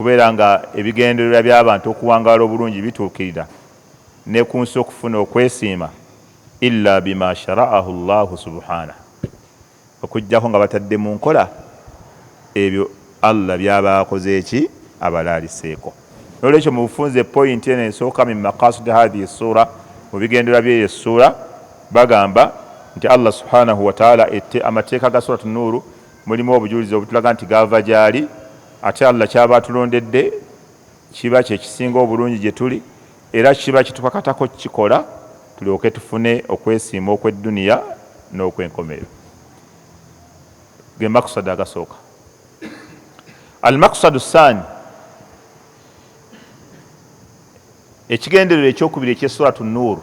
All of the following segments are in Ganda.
kubeera nga ebigendererwa by'abantu okuwangaala obulungi bituukirira ne ku nsi okufuna okwesiima illa bima shara'ahu Allahu subhanahu, okujjako nga batadde mu nkola ebyo Allah byaba akoze eki abalaaliseeko. Nolwekyo mu bufunze point eno esooka min maqasid hadhihi sura, mu bigendererwa by'eyo sura bagamba nti Allah subhanahu wa ta'ala amateeka ga suratu Nuuru mulimu obujulizi obutulaga nti gava gyali, ate Allah kyaba atulondedde kiba kyekisinga obulungi gye tuli, era kiba kitukakatako kikola tulyoke tufune okwesiima okw'edduniya n'okw'enkomerero. Ge makusada agasooka. Al-maqsadu saani, ekigendererwa ekyokubiri eky'essuratu Nuuru,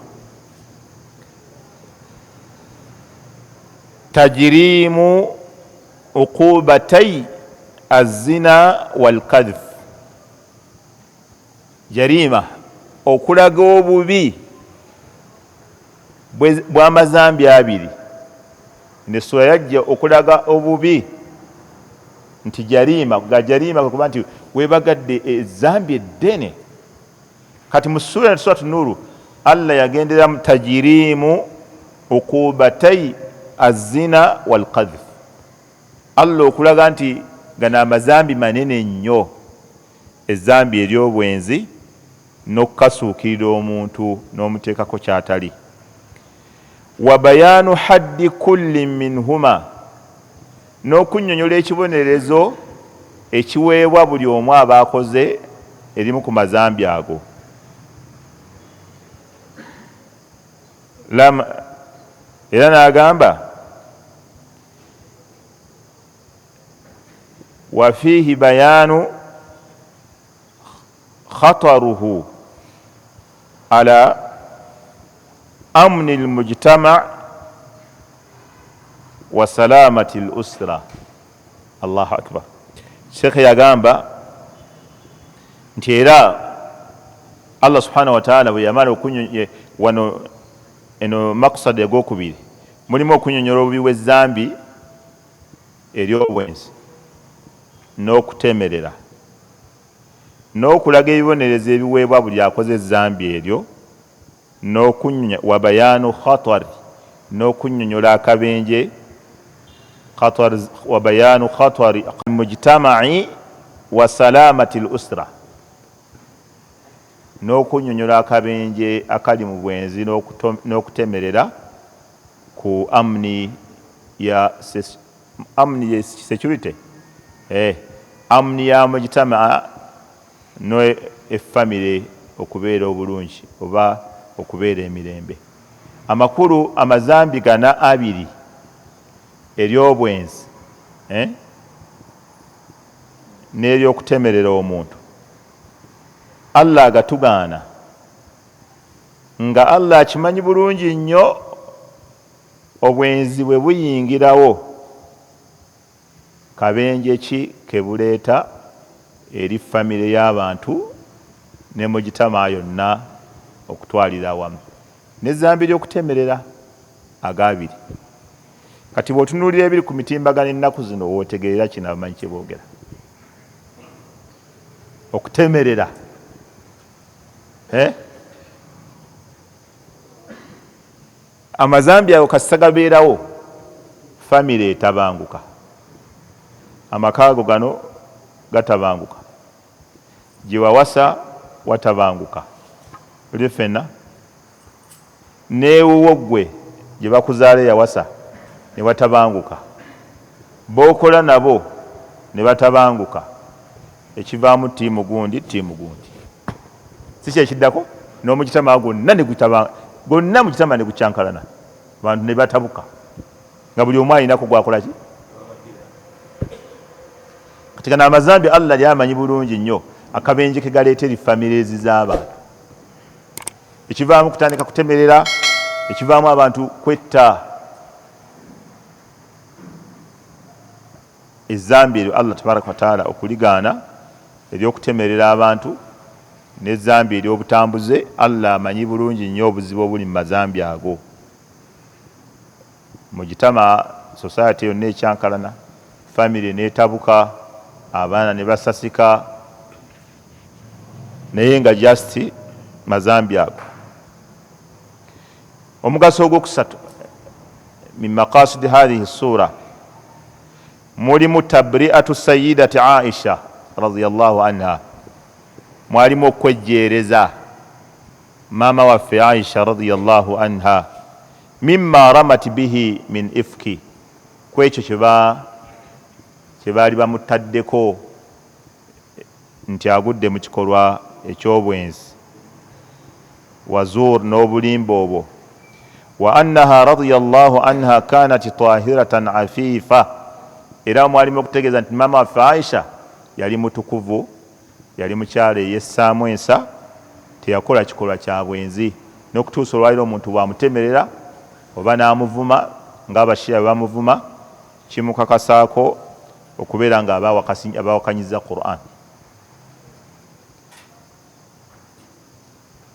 tajirimu uqubatay azina wal kadhf. Jarima, okulaga obubi bw'amazambi abiri. Ne sura yajja okulaga obubi nti jarima, ga jarima kuba nti webagadde ezambi eddene. Kati mu sura suratu Nuuru Allah yagendera tajirimu uqubatay azina wal kadhf. Allah okulaga nti gana amazambi manene nnyo, ezambi ery'obwenzi n'okukasuukirira omuntu n'omuteekako kyatali. Wa bayaanu haddi kulli minhuma, n'okunnyonnyola ekibonerezo ekiweebwa buli omu aba akoze erimu ku mazambi ago. Era n'agamba wa fiihi bayaanu khataruhu ala amni al-mujtama wa salamati al-usra. Allahu akbar. Sheikh yagamba nti era Allah subhanahu wa ta'ala bwe yamala okunyonyola wano eno makusada egwokubiri mulimu okunyonyola obubi bw'ezzambi ery'obwenzi n'okutemerera n'okulaga ebibonerezo ebiweebwa buli akoze ezzambi eryo, wa bayaanu khatari, n'okunnyonnyola akabenje wa bayaanu khatari mujtama'i wa salamati al-usra, n'okunnyonnyola akabenje akali mu bwenzi n'okutemerera ku amni ya security, amni ya mujtama no effamile okubeera obulungi oba okubeera emirembe. Amakulu amazambi gana abiri ery'obwenzi n'eryokutemerera omuntu Allah agatugaana, nga Allah akimanyi bulungi nnyo obwenzi bwe buyingirawo kabenje ki kebuleeta eri famire y'abantu ne mujitama yonna okutwalira awamu, n'ezzambi ly'okutemerera agabiri. Kati bw'otunuulira ebiri ku mitimbagano ennaku zino wootegerera kino abamanyi kye boogera. Okutemerera amazambi ago kasita gabeerawo famire etabanguka, amakaago gano gatabanguka, gye wawasa watabanguka, oli ffenna neewuwo ggwe gye bakuzaala yawasa ne watabanguka, b'okola nabo ne batabanguka, ekivaamu ttiimu gundi si kyekiddako n'omukitama gonna mukitama ne gucyankalana, abantu ne batabuka nga buli omu alinako gwakola ki. Kati gano amazambi Allah lyamanyi bulungi nnyo akabenje ke galeeta eri famireezi z'abantu, ekivaamu kutandika kutemerera, ekivaamu abantu kwetta. Ezzambi eryo Allah tabaraka wa taala okuligaana ery'okutemerera abantu n'ezzambi ery'obutambuze, Allah amanyi bulungi nnyo obuzibu obuli mu mazambi ago. Mugitama society yonna ekyankalana, family n'etabuka, abaana ne basasika, naye nga just mazambi ago. Omugaso ogwokusatu min maqasid hadhihi sura mulimu tabri'atu sayyidati Aisha radhiyallahu anha, mwalimu okwejjereza mama waffe Aisha radhiyallahu anha mimma ramat bihi min ifki, kwekyo kyebaali bamutaddeko nti agudde mu kikolwa eky'obwenzi, wazuur n'obulimba obwo. Wa annaha radiyallahu anha kanat tahiratan afifa, era mwalimu okutegeeza nti mama waffe Aisha yali mutukuvu, yali mukyala eyessaamu ensa, teyakola kikolwa kya bwenzi, n'okutuusa olwaliro omuntu bwamutemerera oba n'amuvuma ng'abashiya bamuvuma, kimukakasaako okubeera nga abawakanyiza Qur'an.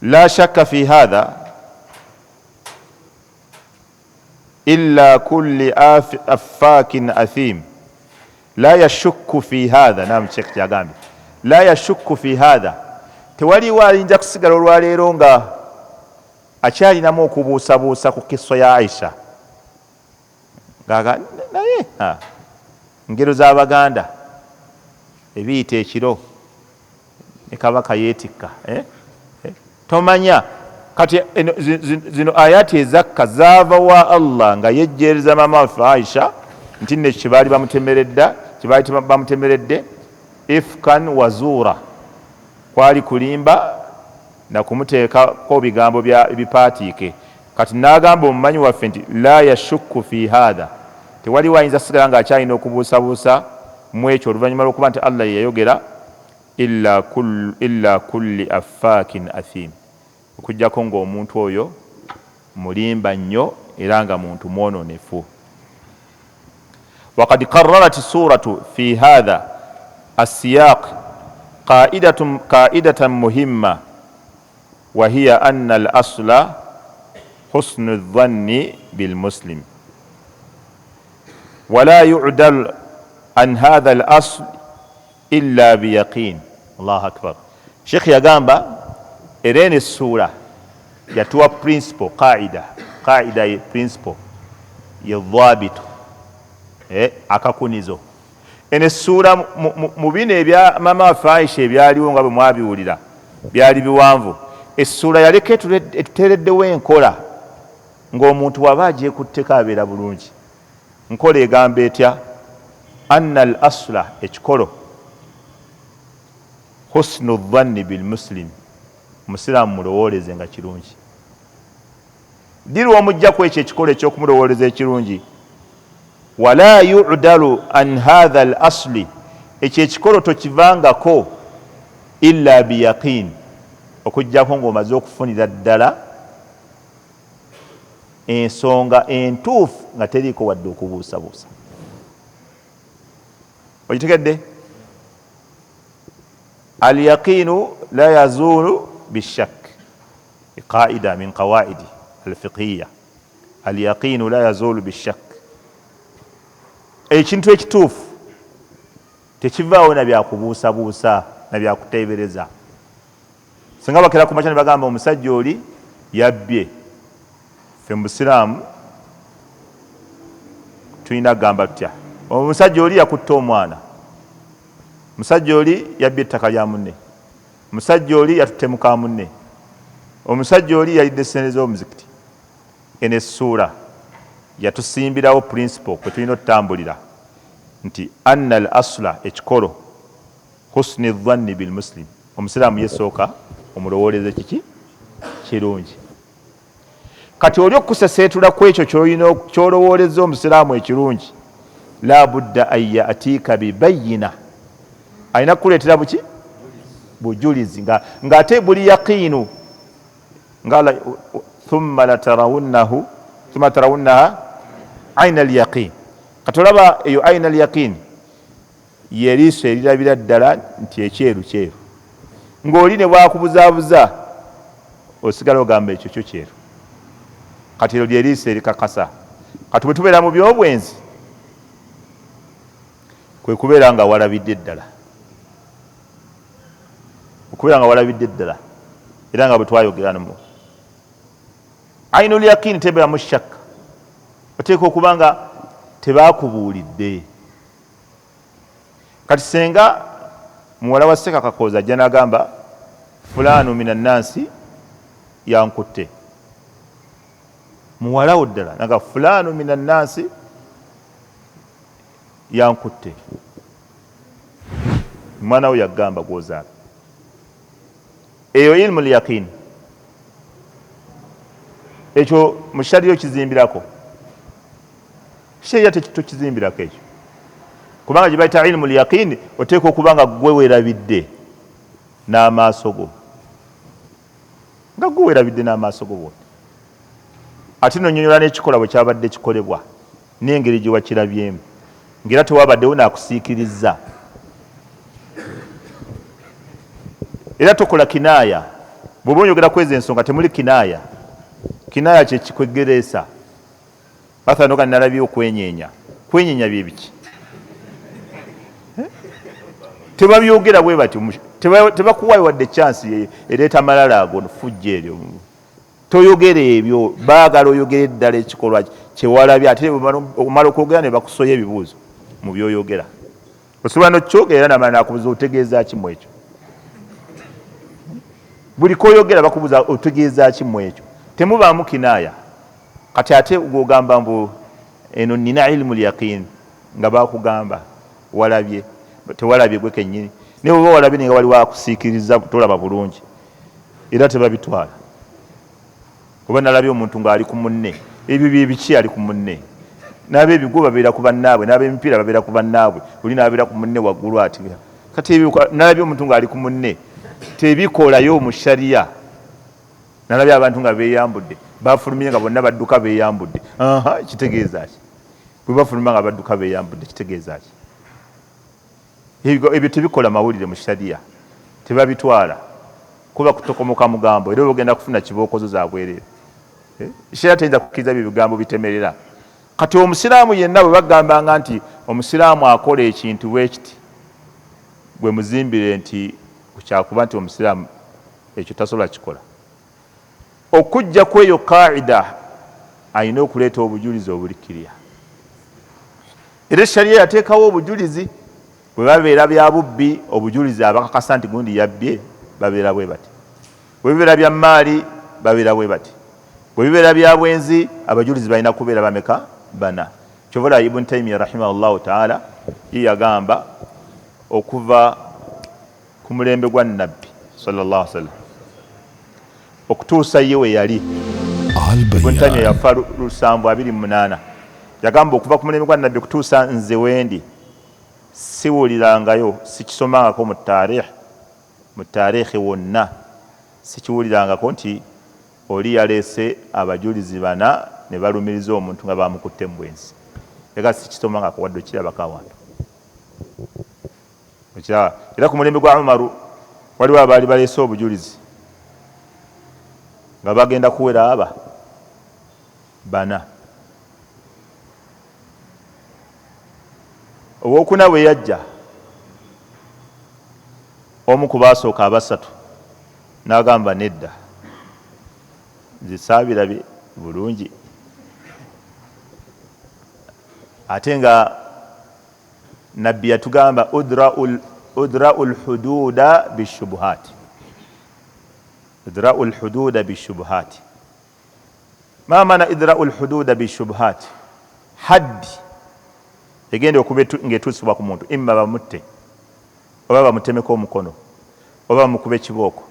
La shakka fi hadha illa kulli affakin athim la yashukku fi hadha. Naam, Sheikh Jagambi, la yashukku fi hadha, tewaliwo ayinza kusigala olwaleero nga akyalinamu okubuusabuusa ku kiso ya Aisha, naye ngero z'Abaganda ebiyita ekiro ne kabaka yeetikka, tomanya kati zino ayati ezakka zaava wa Allah nga yejjeereza mama waffe Aisha nti ne kyebaali bamutemeredde ifkan wazuura, kwali kulimba na kumuteekako bigambo bipaatiike. Kati n'agamba omumanyi waffe nti la yashukku fi hadha, tewaliwo ayinza sigala nga akyalina okubuusabuusa mu ekyo oluvannyuma lw'okuba nti Allah ye yayogera illa kulli affaakin athim, okuggyako ng'omuntu oyo mulimba nnyo era nga muntu mwononefu. Waqad qarrarat suratu fi hadha as-siyaq qa'idatan muhimma wa hiya anna al-asla husnu adh-dhanni bil muslim wa la yu'dal an hadha al-asl illa bi yaqin. Allahu akbar. Sheikh yagamba erene sura yatuwa principle qaida principle ya dhabitu akakunizo. Ene sura mu bino ebya mama waffe Aisha ebyaliwo nga bwe mwabiwulira byali biwanvu. Essula yaleka etuteereddewo enkola ng'omuntu waba agyekutteko abeera bulungi. Nkola egamba etya? Anna al asla, ekikolo, husnu dhanni bil muslim, musiraamu mulowooleze nga kirungi. Ddirwa omugjaku ekyo ekikolo eky'okumulowooleza ekirungi. Wala yu'dalu an hadha al asli, ekyo ekikolo tokivangako illa biyaqin, okuggyako ng'omaze okufunira ddala ensonga entuufu nga teriiko wadde okubuusabuusa. Ogitegedde? Al yaqinu la yazulu bishak, qaida min qawaidi al fiqhiyya. Al yaqinu la yazulu bishak, ekintu ekituufu tekivaawo na byakubuusabuusa na byakuteebereza. Singa bakera ku makya ne bagamba omusajja oli yabbye, ffe mu Busiraamu tulina kugamba tutya? Omusajja oli yakutte omwana, omusajja oli yabbye ettaka lya munne, omusajja oli yatutte muka munne, omusajja oli yalidde ssente z'omuzikiti. Eno essuula yatusimbirawo principle kwe tulina otutambulira nti anna al asla, ekikolo, husni dhanni bil muslim, omusiraamu yesooka omulowooleze kiki kirungi. Kati oli okuseseetula ku ekyo ky'olowooleza omusiraamu ekirungi, la budda an ya'tiika bibayina, alina kukuleetera buki bujulizi ng'ate buli yaqiinu nga thumma tarawunnaha ayna al yaqin. Kati olaba eyo ayna al yaqin yeriiso erirabira ddala nti ekyeru kyeru, ng'oli ne bwakubuzaabuza osigala ogamba ekyo kyo kyeru. Kati eryo lyeriiso erikakasa. Kati bwe tubeera mu by'obwenzi kwe kubeera nga walabidde ddala. okubeera nga walabidde ddala era nga bwe twayogeramu. Ainul yaqini tebeeramu shakka, oteeka okuba nga tebaakubuulidde. Kati senga muwala wa Seka Kakooza ajja n'agamba fulaanu mina nnansi yankutte, muwala wo ddala naga fulaanu mina nnansi yankutte, mwana we yagamba gwozaala. Eyo ilmu lyaqini, ekyo mu shariyo kizimbirako, shariya tokizimbirako ekyo, kubanga gye bayita ilmu lyaqini oteeka okuba nga gwe weerabidde n'amaaso go, nga gwe weerabidde n'amaaso go bwoti, ate nonyonyola n'ekikolwa bwe kyabadde kikolebwa n'engeri gye wakirabyemu, ng'era tewabaddewo n'akusiikiriza. Era tokola kinaaya, bw'oba oyogera kweza ensonga temuli kinaaya. Kinaaya kye kikwegeresa. Mathalan oga nalabye okwenyeenya. Kwenyeenya bye biki? Tebabyogera bwe bati, tebakuwaayo wadde chance ereeta malala ago fujja eryo. Toyogera ebyo, baagala oyogere ddala ekikolwa kyewalabye, ate omala okwogera ne bakusoya ebibuuzo mu byoyogera. Osobola n'okyogera era namala nakubuuza otegeeza ki mu ekyo. Buli koyogera bakubuuza otegeeza ki mu ekyo. Temubaamu kinaaya. Kati ate gwogamba mbu eno nina ilmu lyaqini nga bakugamba walabye, tewalabye gwe kennyini. Naye oba walabye nga waliwo akusiikiriza tolaba bulungi era tebabitwala. Oba nalabye omuntu ng'ali ku munne, ebyo bye biki ali ku munne? N'ab'ebigo babeera ku bannaabwe, n'ab'emipiira babeera ku bannaabwe, oli n'abeera ku munne waggulu ati. Kati nalabye omuntu ng'ali ku munne, tebikolayo mu shariya. Nalabye abantu nga beeyambudde, bafulumye nga bonna badduka beeyambudde. Kitegeeza ki? Bwe bafuluma nga badduka beeyambudde kitegeeza ki? Ebyo tebikola mawulire mu shariya, tebabitwala kuba kutokomoka mugambo, era ogenda kufuna kibookozo za bwereere. Shariya teyinza kukkiriza bye bigambo bitemerera. Kati omusiraamu yenna bwe bagambanga nti omusiraamu akola ekintu bwe kiti, gwe muzimbire nti kyakuba nti omusiraamu ekyo tasobola kikola. Okujja kweyo kaida ayina okuleeta obujulizi obulikkirira. Era shariya yateekawo obujulizi bwe babeera bya bubbi, obujulizi abakakasa nti gundi yabbye babeera bwe bati. Bwe bibeera bya maali babeera bwe bati. Bwe bibeera bya bwenzi abajulizi balina kubeera bameka? Bana. Kyova Ibn Taymiyyah rahimahullahu ta'ala yagamba okuva ku mulembe gwa Nabbi sallallahu alaihi wasallam okutuusa ye we yali. Ibn Taymiyyah yafa 728. Yagamba okuva ku mulembe gwa Nabbi okutuusa nze wendi siwulirangayo, sikisomangako mu taarikhi wonna, sikiwulirangako nti oli yaleese abajulizi bana ne balumiriza omuntu nga bamukutte mu bwensi. Ega sikisomangako wadde okirabako awantu. Era ku mulembe gwa Umaru waliwo abaali baleese obujulizi nga bagenda kuwera aba bana. Owokuna bwe yajja, omu ku baasooka abasatu n'agamba nedda, nze saabirabye bulungi. Ate nga Nabbi yatugamba udra'u lhududa bishubuhati. Idra'u lhududa bishubuhati. Ma maana idra'u lhududa bishubuhati? Haddi egenda okuba ng'etuusibwa ku muntu, imma bamutte oba bamutemeko omukono oba bamukube ekibooko.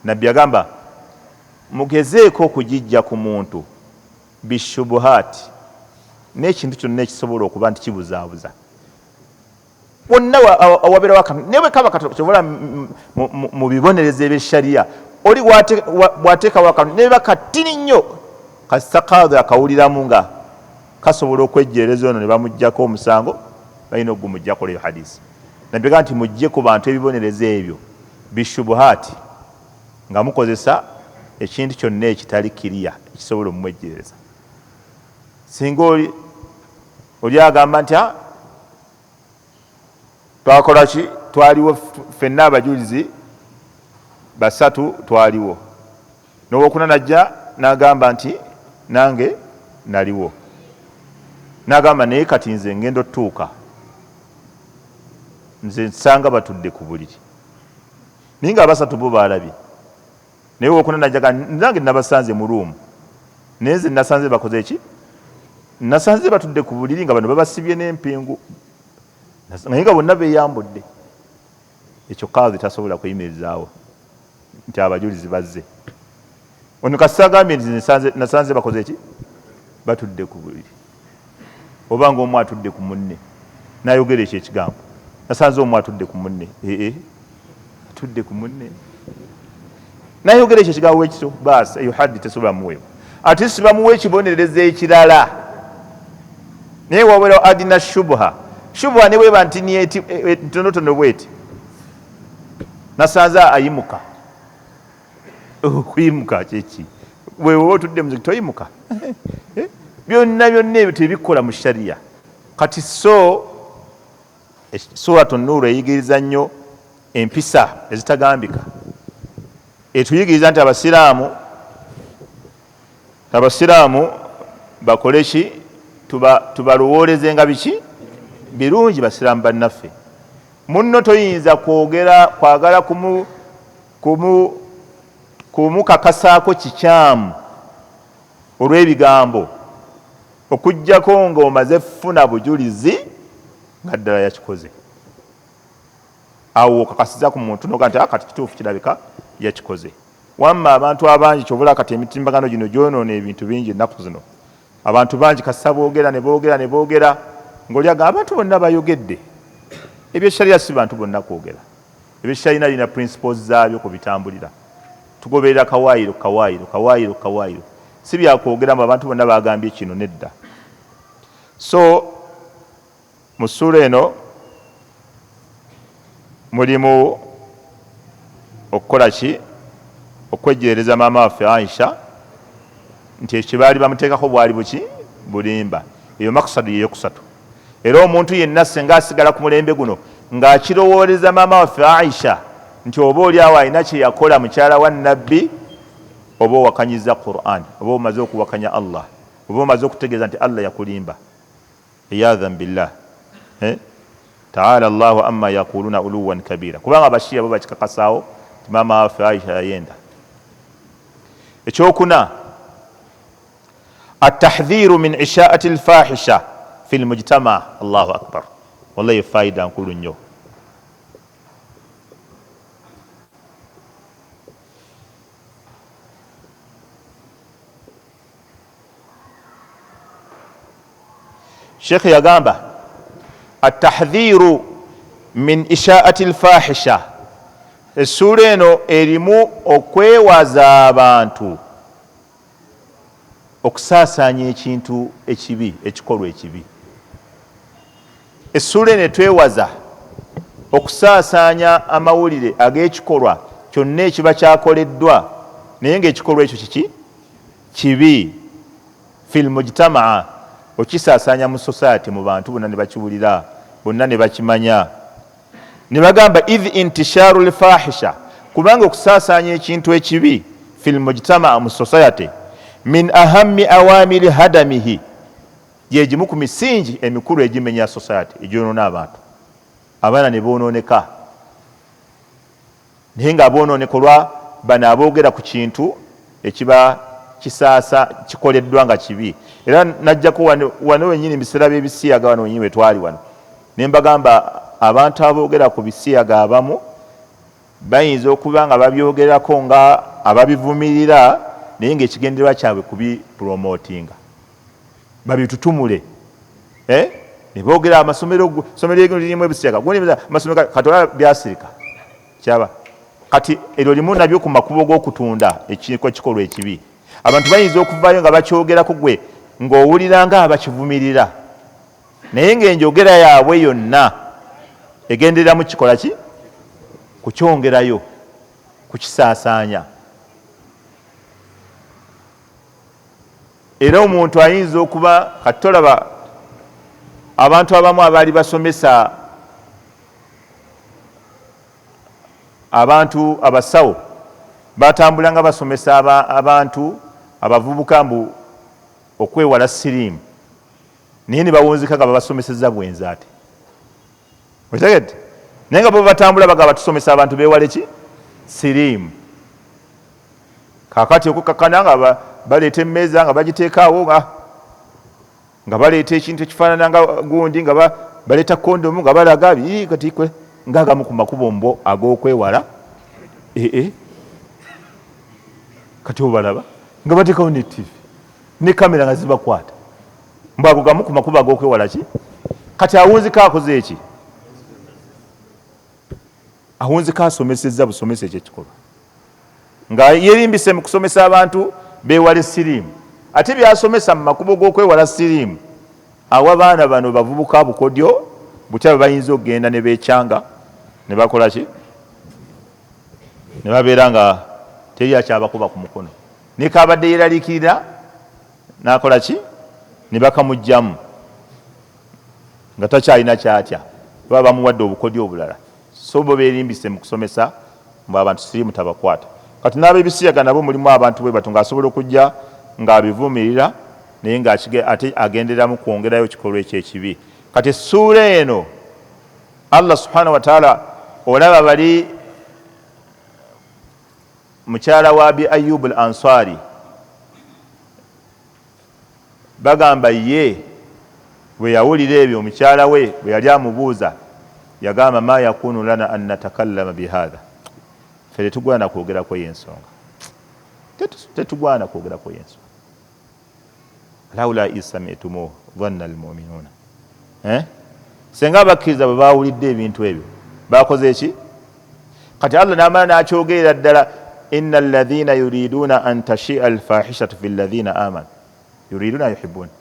Nabbi yagamba mugezeeko okugijja ku muntu bishubuhati, n'ekintu kyonna ekisobola okuba nti kibuzaabuza. Wonna awabeerawo akantu naye bwe kaba katobola mu bibonerezo eby'eshariya, oli bw'ateekawo akantu naye bakatini nnyo, kasita kaadhi akawuliramu nga kasobola okwejjeereza ono ne bamuggyako omusango, balina okugumuggyako leyo hadisi. Nabbi agamba nti mujje ku bantu ebibonerezo ebyo bishubuhati, nga mukozesa ekintu kyonna ekitali kiriya ekisobola omumwejjeereza. Singa oli agamba nti twakola ki, twaliwo ffenna abajulizi basatu twaliwo n'owokuna najja n'agamba nti nange naliwo n'agamba naye kati nze ngenda otuuka nze nsanga batudde ku buliri naye nga abasatu bo baalabye naye owokuna najja nange nabasanze mu ruumu naye nze nasanze bakoze eki nasanze batudde ku buliri nga bano babasibye n'empingu naye nga bonna beeyambudde ekyo kaadi tasobola kuyimirizaawo nti abajulizi bazze ono kasita agambye nti nasanze bakoze eki batudde ku buliri oba nga omu atudde ku munne nayogera ekyo ekigambo nasanze omu atudde ku munne atudde ku munne nayogera ekyo ekigambo wekito baasi eyo haddi tesobola muweebwa ate sibamuwa ekibonereza ekirala naye wabera adina shubha ne bweba nti ntonotono bweti nasanze ayimuka okuyimuka kyeki wewe otudde muziki toyimuka byonna ebyo tebikola mu shariya kati suratu Nuuru eyigiriza nnyo empisa ezitagambika etuyigiriza nti abasiraamu bakole ki tubalowoolezenga biki birungi basiraamu bannaffe munno toyinza kwagala kumukakasaako kikyamu olw'ebigambo okuggyako ng'omaze funa bujulizi nga ddala yakikoze awo okakasiza ku muntu noga nti kati kituufu kirabika yakikoze wamma abantu abangi kyobula kati emitimbagano gino gyonoona ebintu bingi ennaku zino abantu bangi kasita boogera ne boogera ng'olyaga abantu bonna bayogedde ebyeshariya si bantu bonna kwogera ebyeshariya lina principles zaabyo kubitambulira tugoberera kawaayiro si byakwogera mu abantu bonna bagambye kino nedda so mu ssuula eno mulimu okukola ki okwejjereza maama waffe Aisha nti ekibaali bamuteekako bwali buki bulimba eyo makusadu yeyokusatu era omuntu yenna senga asigala ku mulembe guno ng'akirowooleza maama waffe Aisha nti oba oli awo alina kye yakola mukyala wa nabbi oba owakanyiza Qur'an oba omaze okuwakanya Allah oba omaze okutegeeza nti Allah yakulimba iyadhan billah taala Allahu amma yaquluna uluwan kabira kubanga abashiya bo bakikakasaawo ti maama waffe Aisha yayenda ekyokuna atahdhiru min ishaati alfahisha fi lmujtama Allahu akbar wallahi faida nkulu nnyo Sheikh yagamba atahdhiru min ishaati alfahisha essula eno erimu okwewaza abantu okusaasaanya ekintu ekibi ekikolwa ekibi essula eno etwewaza okusaasaanya amawulire ag'ekikolwa kyonna ekiba kyakoleddwa naye ng'ekikolwa ekyo kiki kibi fil mujtamaa okisaasaanya mu society mu bantu bonna ne bakiwulira bonna ne bakimanya ne bagamba idh intisharu lfahisha kubanga okusaasaanya ekintu ekibi fil mujtamaa mu society min ahammi awamili hadamihi yegimu ku misingi emikulu egimenya society egyonoona abantu abaana ne boononeka naye nga aboononekolwa bano aboogera ku kintu ekiba kisaasa kikoleddwa nga kibi era najjako wano wenyini biseera by'ebisiyaga wano wenyini wetwali wano ne mbagamba abantu aboogera ku bisiyaga abamu bayinza okuba nga babyogerako nga ababivumirira naye ng'ekigendererwa kyabwe kubipromotinga babitutumule ne boogera amasomero lirimu ebisiyaga amasomero katola byasirika kyaba kati eryo limu nabyo ku makubo g'okutunda ekikolwa ekibi abantu bayinza okuvaayo nga bakyogerako gwe ng'owulira nga abakivumirira naye ng'enjogera yaabwe yonna egendereramu kikola ki kukyongerayo kukisaasaanya era omuntu ayinza okuba kati tolaba abantu abamu abaali basomesa abantu abasawo batambulanga basomesa abantu abavubuka mbu okwewala siriimu naye ne bawunzika nga babasomeseza bwenzi ate okitegedde naye nga bo batambula baga batusomesa abantu bewale ki siriimu kakati okukakana nga baleeta emmeeza nga bagiteekaawo nga baleeta ekintu ekifaanana nga gundi nga baleeta kondomu nga balaga kati ngaagamu ku makubo mbo ag'okwewala kati obalaba nga bateekawo ne TV ne kamera nga zibakwata mbu ago gamu ku makubo ag'okwewala ki kati awunzika akoze eki awunzika asomesezza busomesa ekyekikolwa nga yerimbise mu kusomesa abantu bewale siriimu ate byasomesa mu makubo g'okwewala siriimu awa baana bano bavubuka bukodyo butyaba bayinza okugenda ne beekyanga ne bakola ki ne babeera nga teri akyabakuba ku mukono ne kabadde yeraliikirira n'akola ki ne bakamugjamu nga takyalina kyatya baba bamuwadde obukodyo obulala so bo beerimbise mu kusomesa mbu abantu siriimu tabakwata kati n'ab'ebisiyaga nabo mulimu abantu bwe batu ng'asobola okujja ng'abivuumirira naye ng'ate agenderamu kwongerayo kikolwa ekyo ekibi kati essuula eno Allah subhanahu wa ta'ala olaba bali mukyala wa Abi Ayyub al-Ansari bagamba ye bwe yawulira ebyo omukyala we bwe yali amubuuza yagamba ma yakunu lana an natakallama bihadha fere tugwana kwogerako yensonga tetugwana kwogerako yensonga laula isami'tumu dhanna almu'minuna senga abakkiriza bwe bawulidde ebintu ebyo bakoze eki kati Allah n'amala n'akyogerera ddala inna alladhina yuriduna an tashi'a alfahishatu fi alladhina amanu yuriduna yuhibbuna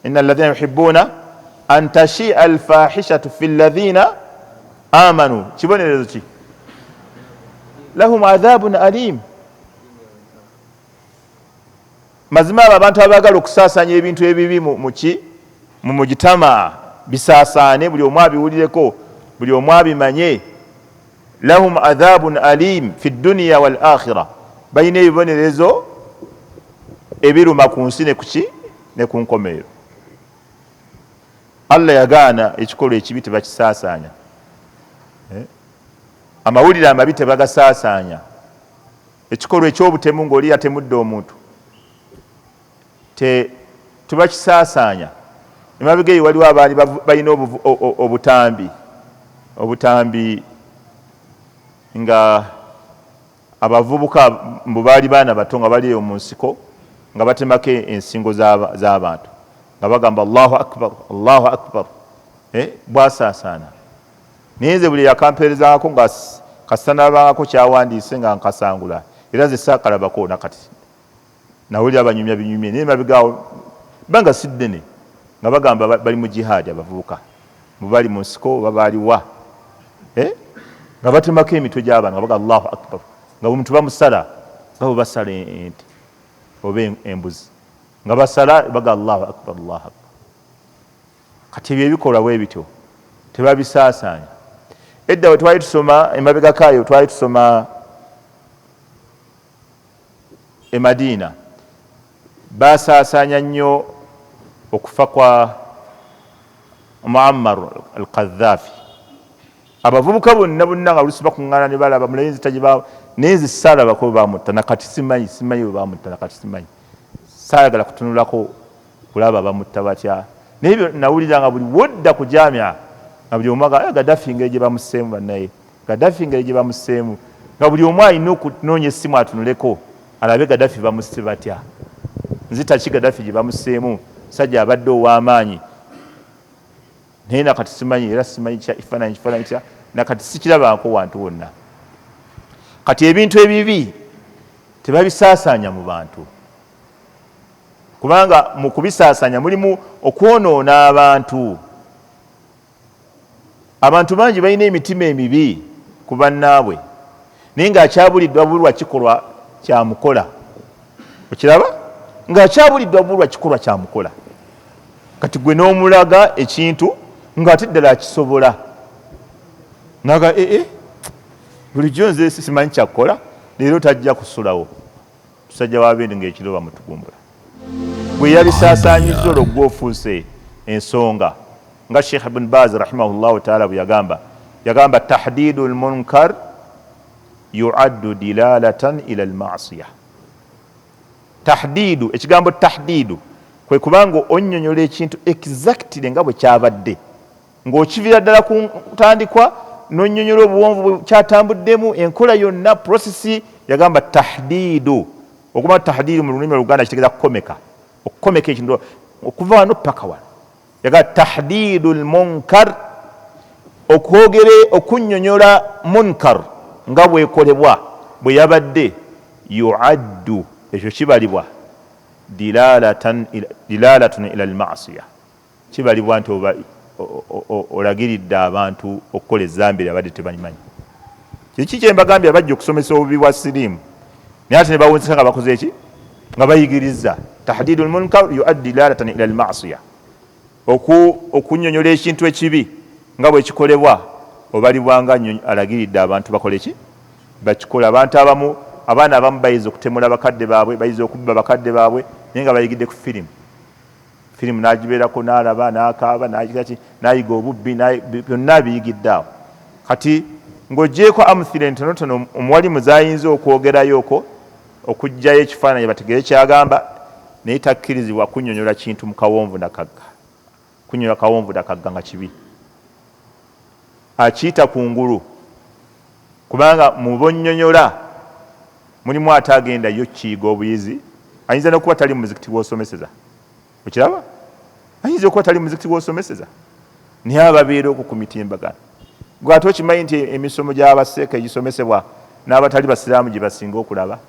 inna alladhina yuhibbuna an tashi'a alfahishatu fi alladhina amanu kibonerezo ki lahum adhabun alim mazima abo abantu abaagala okusaasanya ebintu ebibi mu gitama bisaasaane buli omu abiwulireko buli omu abimanye lahum adhabun alim fi dduniya wal akhira balina ebibonerezo ebiruma ku nsi ne ku nkomerero Allah yagaana ekikolwa ekibi tebakisaasanya amawulire amabi tebagasaasanya ekikolwa ekyobutemu ng'oli yatemudde omuntu tebakisaasanya emabega eyo waliwo abaali balina obutambi nga abavubuka mbu baali baana bato nga bali eyo mu nsiko nga batemako ensingo z'abantu nga bagamba Allahu akbar Allahu akbar bwasaasaana naye nze buli yakampeerezangako nga kasitanabangako kyawandiise nga nkasangula era nze saakalabako nakati nawulira abanyumya binyumye naye mabigaawo banga si ddene nga bagamba bali mu jihaadi abavubuka bwe bali mu nsiko oba baaliwa nga batemako emitwe gy'abantu nga baga Allahu akbar nga omuntu bamusala nga bwe basala ente oba embuzi nga basala baga Allahu akbar Allahu akbar kati ebyo ebikolwa bwe bityo tebabisaasaanya edda we twali tusoma emabega kaayo twali tusoma e Madiina basaasaanya nnyo okufa kwa Muammar al-Qaddafi abavubuka bonna nga olusi bakuŋŋaana ne balaba mulayinzi tagibawo naye nze saalabako bamutta nakati simanyi bwe bamutta nakati simanyi saayagala kutunulako kulaba bamutta batya naye ebyo nawulira nga buli wodda ku jamia nga buli omu aga Gaddafi engeri gye bamuseemu bannaye Gaddafi engeri gye bamuseemu nga buli omu alina okunoonya essimu atunuleko alabe Gaddafi bamusse batya nzita ki Gaddafi gye bamuseemu sajja abadde ow'amaanyi naye nakati simanyi era simanyi kifaananyi kya nakati sikirabanko wantu wonna kati ebintu ebibi tebabisaasaanya mu bantu kubanga mu kubisaasaanya mulimu okwonoona abantu bangi balina emitima emibi ku bannaabwe naye ng'akyabuliddwa bulwa kikolwa kyamukola okiraba ng'akyabuliddwa bulwa kikolwa kyamukola kati gwe n'omulaga ekintu ng'ate ddala akisobola naga bulijjo nze simanyi kyakukola leero tajja kusulawo tusajja wabindi ng'ekiro bamutugumbula bwe yabisaasaanyiza olwo gwofuuse ensonga nga Sheikh Ibn Baz rahimahullahu taala bwe yagamba tahdidu lmunkar yuaddu dilalatan ila almasiya. Tahdidu, ekigambo tahdidu kwe kubanga onnyonnyola ekintu exactly nga bwe kyabadde ng'okivira ddala ku kutandikwa n'onnyonnyola obuwonvu bwe kyatambuddemu enkola yonna prosesi. Yagamba tahdidu, okuba tahdidu mu lulimi Oluganda kitegeeza okukomeka ekintu okuva wano paka wano. Yagamba tahdidu lmunkar, okunnyonnyola munkar nga bwekolebwa bwe yabadde, yuaddu, ekyo kibalibwa dilalatun ila almasiya, kibalibwa nti olagiridde abantu okukola ezambi lyabadde tebanyimanyi. Kiki kyembagambye abajja okusomesa obubi bwa siriimu naye ate ne bawunzika nga bakoze eki nga bayigiriza. Tahdidu lmunkar yuaddi dilalatan ila almasiya, okunnyonnyola ekintu ekibi nga bwe kikolebwa obalibwanga alagiridde abantu bakole eki bakikola. Abantu abamu, abaana abamu bayiza okutemula bakadde baabwe, bayiza okubba bakadde baabwe naye nga bayigidde ku firimu n'agibeerako n'alaba n'akaaba n'ayiga obubbi byonna biyigidde awo. Kati ng'oggyeko amthila entonotono omuwalimu zayinza okwogerayooko okuggyayo ekifaananyi bategere kyagamba, naye takkirizibwa kunnyonnyola kintu mu kawonvu nakagga. Kunnyola kawonvu nakagga nga kibi, akiyita kungulu, kubanga mu bonnyonnyola mulimu ate agenda yo kiyiga obuyizi. Ayinza n'okuba tali mu muzikiti gw'osomeseza, okiraba, ayinza okuba tali mu muzikiti gw'osomeseza naye ababeera okwo ku mitimbagano. Gwe ate okimanyi nti emisomo gy'abaseeka egisomesebwa n'abatali basiraamu gye basinga okulaba.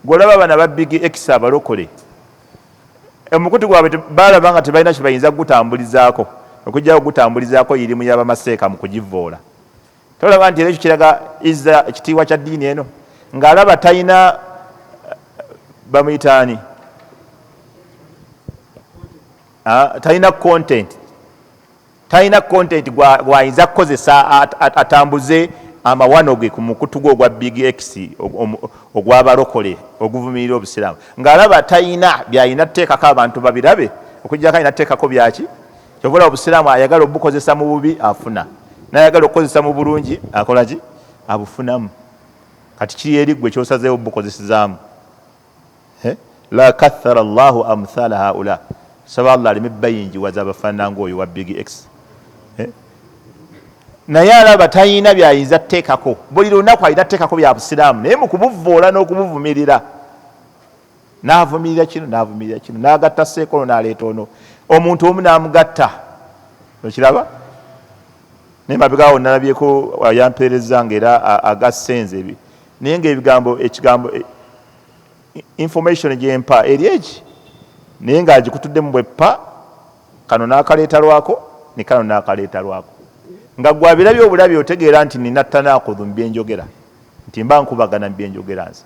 Gw'olaba bana ba Big X abalokole, omukutu gwabwe baalaba nga tebalina kye bayinza kugutambulizaako, okujjawo okugutambulizaako irimu y'abamaseeka mu kugivvoola. Tolaba nti era ekyo kiraga izza ekitiibwa kya ddiini eno, ng'alaba talina bamuyitaani, talina content gwayinza kukozesa atambuze amawano ge ku mukutu gwe ogwa Big X ogw'abalokole oguvumirira obusiraamu, ng'alaba talina by'alina tuteekako abantu babirabe, okujjako alina tuteekako byaki kyovula obusiraamu ayagala obukozesa mu bubi afuna, n'ayagala okukozesa mu bulungi akola ki abufunamu. Kati kiri eri gwe kyosazeewo obukozesezaamu. La kathara Allahu amthala haula, saba Allah aleme bayinjiwaza abafaanana ng'oyo wa Big X. Naye alaba talina byayinza tteekako, buli lunaku alina tteekako bya busiraamu, naye mu kubuvvoola n'okubuvumirira n'avumirira kino n'agatta seekolo n'aleeta ono, omuntu omu n'amugatta, okiraba. Naye mabegaawo nalabyeko yampeereza ng'era agassenze ebi, naye ng'ekigambo information gyempa eri egi, naye ng'agikutuddemu bweppa, kano n'akaleeta lwako ne kano n'akaleeta lwako, nga gwabirabye obulabye otegeera nti nina tanaakudhu mu byenjogera, nti mba nkubagana mu byenjogera nze.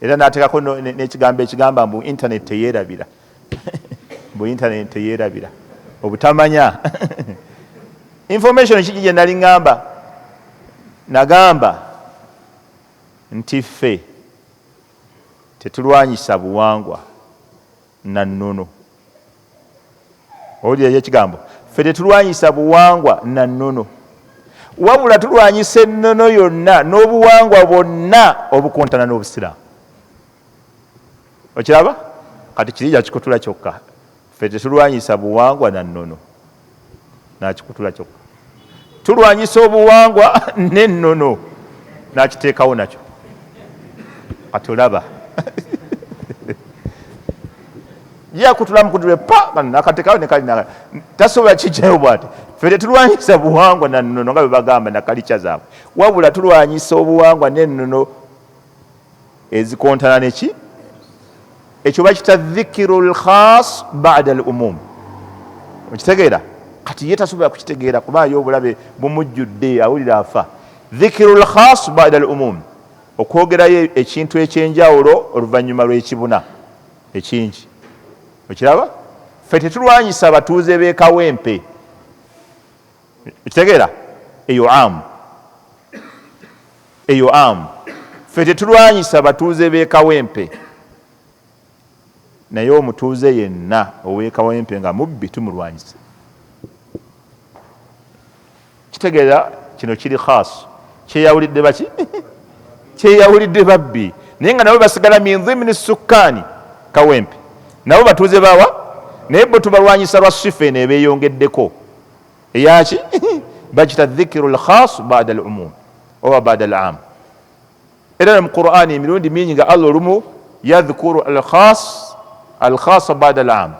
Era n'ateekako n'ekigambo ekigamba mbu internet teyeerabira mbu internet teyeerabira obutamanya information kiki gye nali ŋŋamba, nagamba nti ffe tetulwanyisa buwangwa na nnono. Owulira ekigambo, ffe tetulwanyisa buwangwa na nnono, wabula tulwanyisa ennono yonna n'obuwangwa bwonna obukontana n'obusiraamu. Okiraba? Kati kirija kikutula kyokka, ffe tetulwanyisa buwangwa na nnono, nakikutula kyokka. Tulwanyisa obuwangwa n'ennono, nakiteekawo nakyo. Kati olaba yakutula mukutule pa nakateekawo nekali tasobola kijjayo bw'ati. Ffe tetulwanyisa buwangwa na nnono nga bwe bagamba na kalica zaabwe, wabula tulwanyisa obuwangwa n'ennono ezikontana neki, ekyo bakita dhikiru lkhas bada lumum. Okitegeera? Kati ye tasobola kukitegeera kubayo obulabe bumujjudde, awulira afa. Dhikiru lkhas bada lumum, okwogerayo ekintu ekyenjawulo oluvannyuma lw'ekibuna ekingi. Okiraba? Ffe tetulwanyisa abatuuze b'e Kawempe, okitegeera? Eyo amu eyo amu ffe tetulwanyisa batuuze b'ekawempe naye omutuuze yenna ow'ekawempe nga mubbi tumulwanyisa. Kitegeera kino kiri khaasu kyeyawulidde baki kyeyawulidde babbi naye nga nabo basigala min dhimni sukkaani kawempe nabo batuuze bawa naye bo tubalwanyisa lwa sifa eno ebeeyongeddeko eyaki bakita dhikiru lkhas bada lumum oba bada lam. Era mu Qur'ani emirundi mingi nga Allah olumu yadhkuru alkhasa bada lam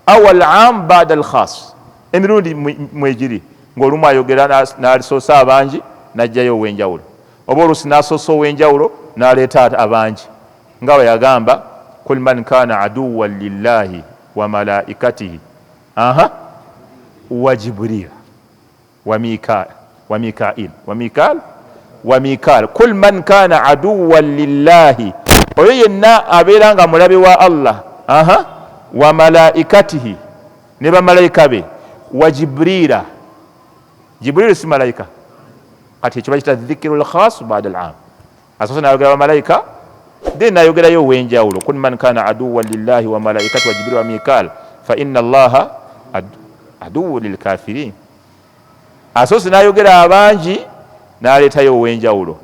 aw alam bada alkhas, emirundi mwegiri ng'olumu ayogera n'alisoosa abangi n'ajjayo ow'enjawulo, oba oluusi n'asoosa ow'enjawulo n'aleeta abangi nga bwe yagamba kul man kana aduwan lillahi wa malaikatihi wa jibril wa mikail kul man kana aduwan lillahi, oyo yenna abeera nga mulabe wa Allah wa malaikatihi ne bamalayika be wa jibrila, jibril si malayika kati ekyo bakita dhikiru lkhas bada alam, asoosa n'ayogera bamalayika then n'ayogerayo ow'enjawulo kul man kana aduwan lillahi wa malaikati wa jibril wa mikail fa inna allaha aduwu lilkafirin. Asoose n'ayogera abangi n'aleetayo ow'enjawulo.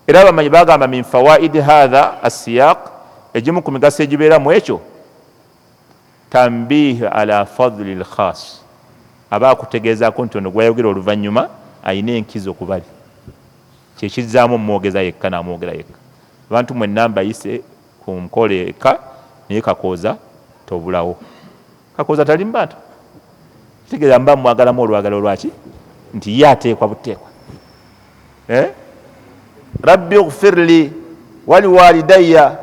Era bamanyi bagamba min fawaidi hatha asiyaq, egimu ku migaso egibeera mu ekyo tambih ala fadli lkhas, aba akutegeezaako nti ono gwayogera oluvannyuma ayina enkizo ku bali, kyekizzaamu omwogeza yekka n'amwogera yekka. Abantu mwenna mbayise ku nkola eka naye kakooza tobulawo, kakooza tali mu bantu, kitegeeza mba mwagalamu olwagalo lwaki nti ye ateekwa buteekwa. Rabbi ighfir li waliwalidayya,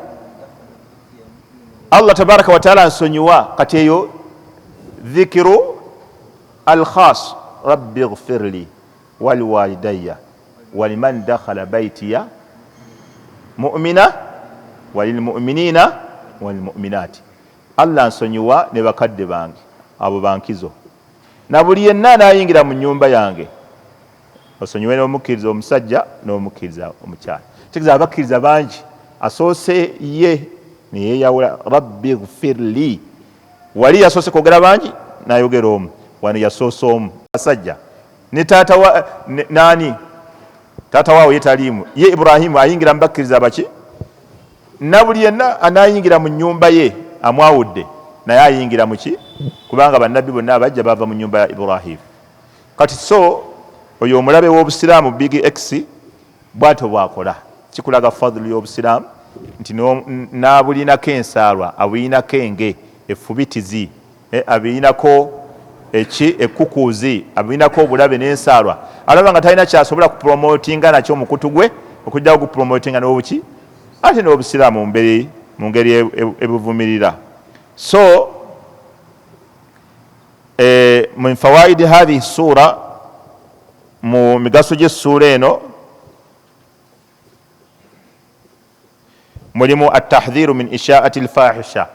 Allah tabaraka wa taala ansonyiwa. Kati eyo dhikiru alkhas, rabbi ighfir li waliwalidayya waliman dakhala baytiya mu'mina walilmu'minina walilmu'minati. Allah ansonyiwa ne bakadde bange abo bankizo, na buli yenna anayingira mu nnyumba yange osonyiwe n'omukkiriza omusajja n'omukkiriza omukyala. Tegeeza abakkiriza bangi, asoose ye neyeyawula rabbi ighfir li, wali yasoose kwogera bangi n'ayogera omu, wano yasoose omu asajja ne taata wa nani taata waawe ye taliimu, ye Ibrahimu ayingira mu bakkiriza baki, na buli yenna anayingira mu nnyumba ye amwawudde naye ayingira muki, kubanga bannabbi bonna abajja bava mu nnyumba ya Ibrahimu. Kati so oyo omulabe w'obusiraamu Big X bw'atyo bw'akola, kikulaga fadhili y'obusiraamu nti n'abulinako ensaalwa, abulinako enge, effubitizi, abulinako ekkukuuzi, abulinako obulabe n'ensaalwa, alaba nga talina kyasobola kupromotinga nakyo omukutu gwe okujja kupromotinga n'obuki ate n'obusiraamu mu ngeri ebuvumirira. So min fawaidi hadhihi sura, mu migaso gy'essuula eno mulimu atahdhiru min ishaati lfahisha,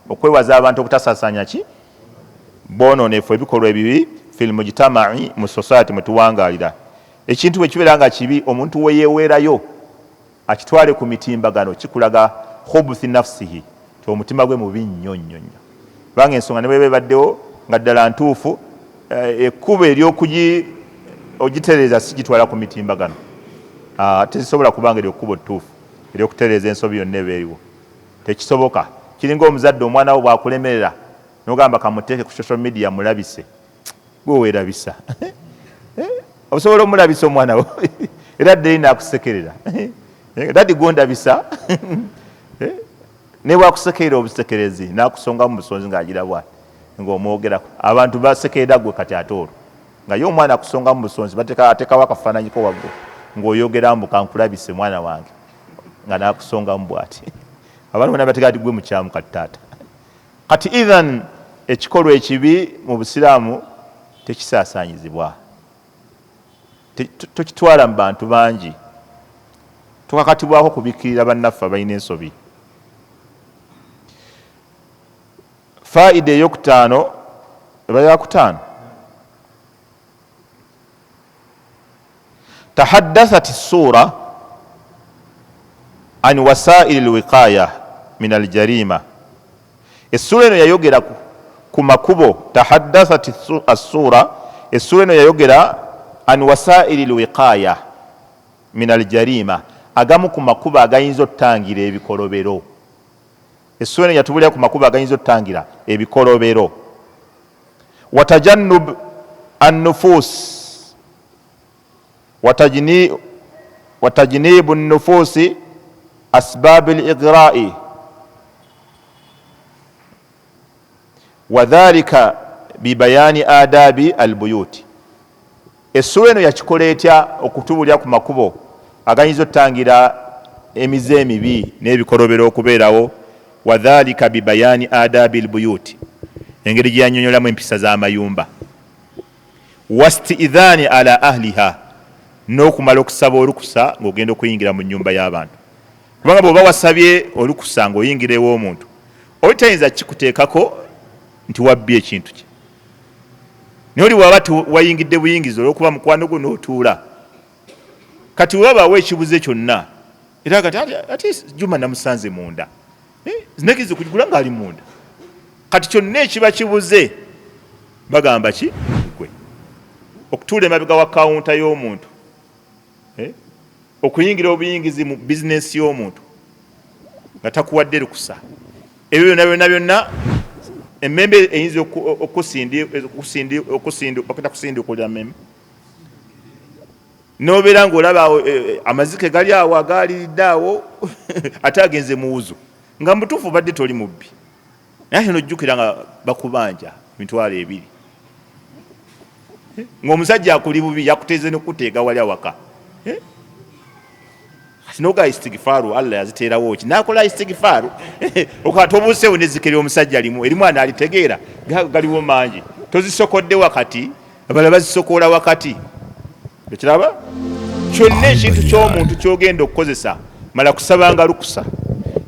okwewaza abantu okutasasanya ki bonoonefu ebikolwa ebibi fil mujtamai, mu society mwetuwangalira. Ekintu bwe kibeera nga kibi omuntu weyeweerayo akitwale ku mitimbagano, kikulaga khubuthi nafsihi, ti omutima gwe mubi nnyo nnyo nnyo. Kubanga ensonga ne bweba ebaddewo nga ddala ntuufu, ekkubo ery'ogitereeza sigitwala ku mitimbagano, tezisobola kubanga eryokkubo ttuufu ery'okutereeza ensobi yonna eba eriwo, tekisoboka. Kiringa omuzadde omwana wo bw'akulemerera n'ogamba kamuteeke ku social media mulabise, gwe weerabisa osobola omulabisa omwana wo era dderi n'akusekerera dadi gondabisa ne bwakusekerera obusekerezi n'akusongamu busonzi ng'agira bwati ng'omwogerako. Abantu basekerera gwe kati ate olwo nga ye omwana akusongamu busonzi atekawo akafaananyiko wagwe ng'oyogera mbu kankulabise mwana wange nga n'akusongamu bwati. Abantu bonna bategeka ti gwe mukyamu kati taata. Kati idhan ekikolwa ekibi mu busiraamu tekisaasaanyizibwa, tokitwala mu bantu bangi, tukakatibwako kubikkirira bannaffe abalina ensobi. Faida ey'okutaano eba yakutaano, tahaddathat ssuura an wasaili lwiqaya min aljarima. Essula eno yayogera ku makubo, tahaddathat assura, essula eno yayogera an wasaili lwiqaya min aljarima, agamu ku makubo agayinza otangira ebikolobero. Essula eno yatubulira ku makubo agayinza otangira ebikolobero. Watajannub annufus, watajnibu nnufusi asbab al-ighra'i wadhalika bibayani adabi albuyuti. Essula eno yakikola etya okutubulira ku makubo agayinza otangira emize emibi n'ebikolobero okubeerawo. Wadhalika bibayani adabi albuyuti, engeri gye yanyonyolamu empisa z'amayumba. Wastiidhani ala ahliha, n'okumala okusaba olukusa ng'ogenda okuyingira mu nnyumba y'abantu. Kubanga bw'oba wasabye olukusa ng'oyingira ew'omuntu, oli tayinza kikuteekako nti wabbye ekintu kye. Naye oli bw'aba wayingidde buyingizi olw'okuba mukwano gwo n'otuula, kati wabaawo ekibuze kyonna era kati ate Juma namusanze munda, zinekiriza okugigula ng'ali munda, kati kyonna ekiba kibuze bagamba ki? Gwe okutuula emabega wa kawunta y'omuntu, okuyingira obuyingizi mu bizinesi y'omuntu nga takuwadde lukusa, ebyo byonna byonna emmembe eyinza okusindikulira mmembe. N'obeera ng'olaba amazike gali awo agaliridde awo ate agenze mu wuzu, nga mutuufu badde toli mubbi, naye n'ojjukira nga bakubanja emitwalo 2, ng'omusajja akuli bubi yakuteeze n'okuteega wali awaka. Noga istigifaaru Allah yaziteerawo ki nakola istigifaaru okati obuuseewo nezikeri omusajja erimu analitegeera galiwo mangi, tozisokodde wakati abala bazisokoola wakati. Ekiraba kyonna ekintu ky'omuntu ky'ogenda okukozesa mala kusabanga lukusa,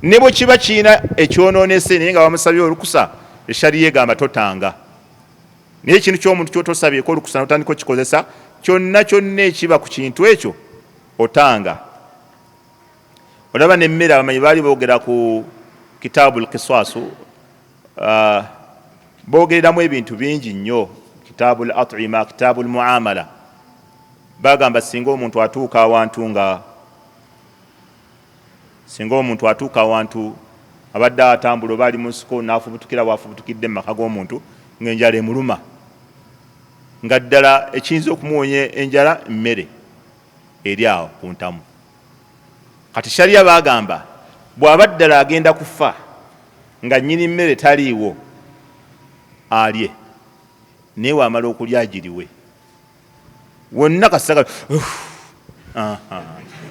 ne bwe kiba kiina ekyonoonese naye nga bamusabye olukusa, eshaliya egamba totanga. Naye ekintu ky'omuntu kyotosabyeko olukusa n'otandika okikozesa, kyonna ekiba ku kintu ekyo otanga. Olaba n'emmere abamanyi baali boogera ku kitaabu al-Qisaasu, boogereramu ebintu bingi nnyo, kitaabu al-at'ima, kitaabu al-muamala. Bagamba singa omuntu atuuka awantu abadde atambula oba ali mu nsiko n'afubutukira bw'afubutukidde mu maka g'omuntu ng'enjala emuluma, nga ddala ekiyinza okumuwonya enjala mmere eri awo ku ntamu. Kati shariya bagamba bw'aba ddala agenda kufa nga nnyini mmere taliiwo alye, naye wamala okulya agiriwe wonna kasaga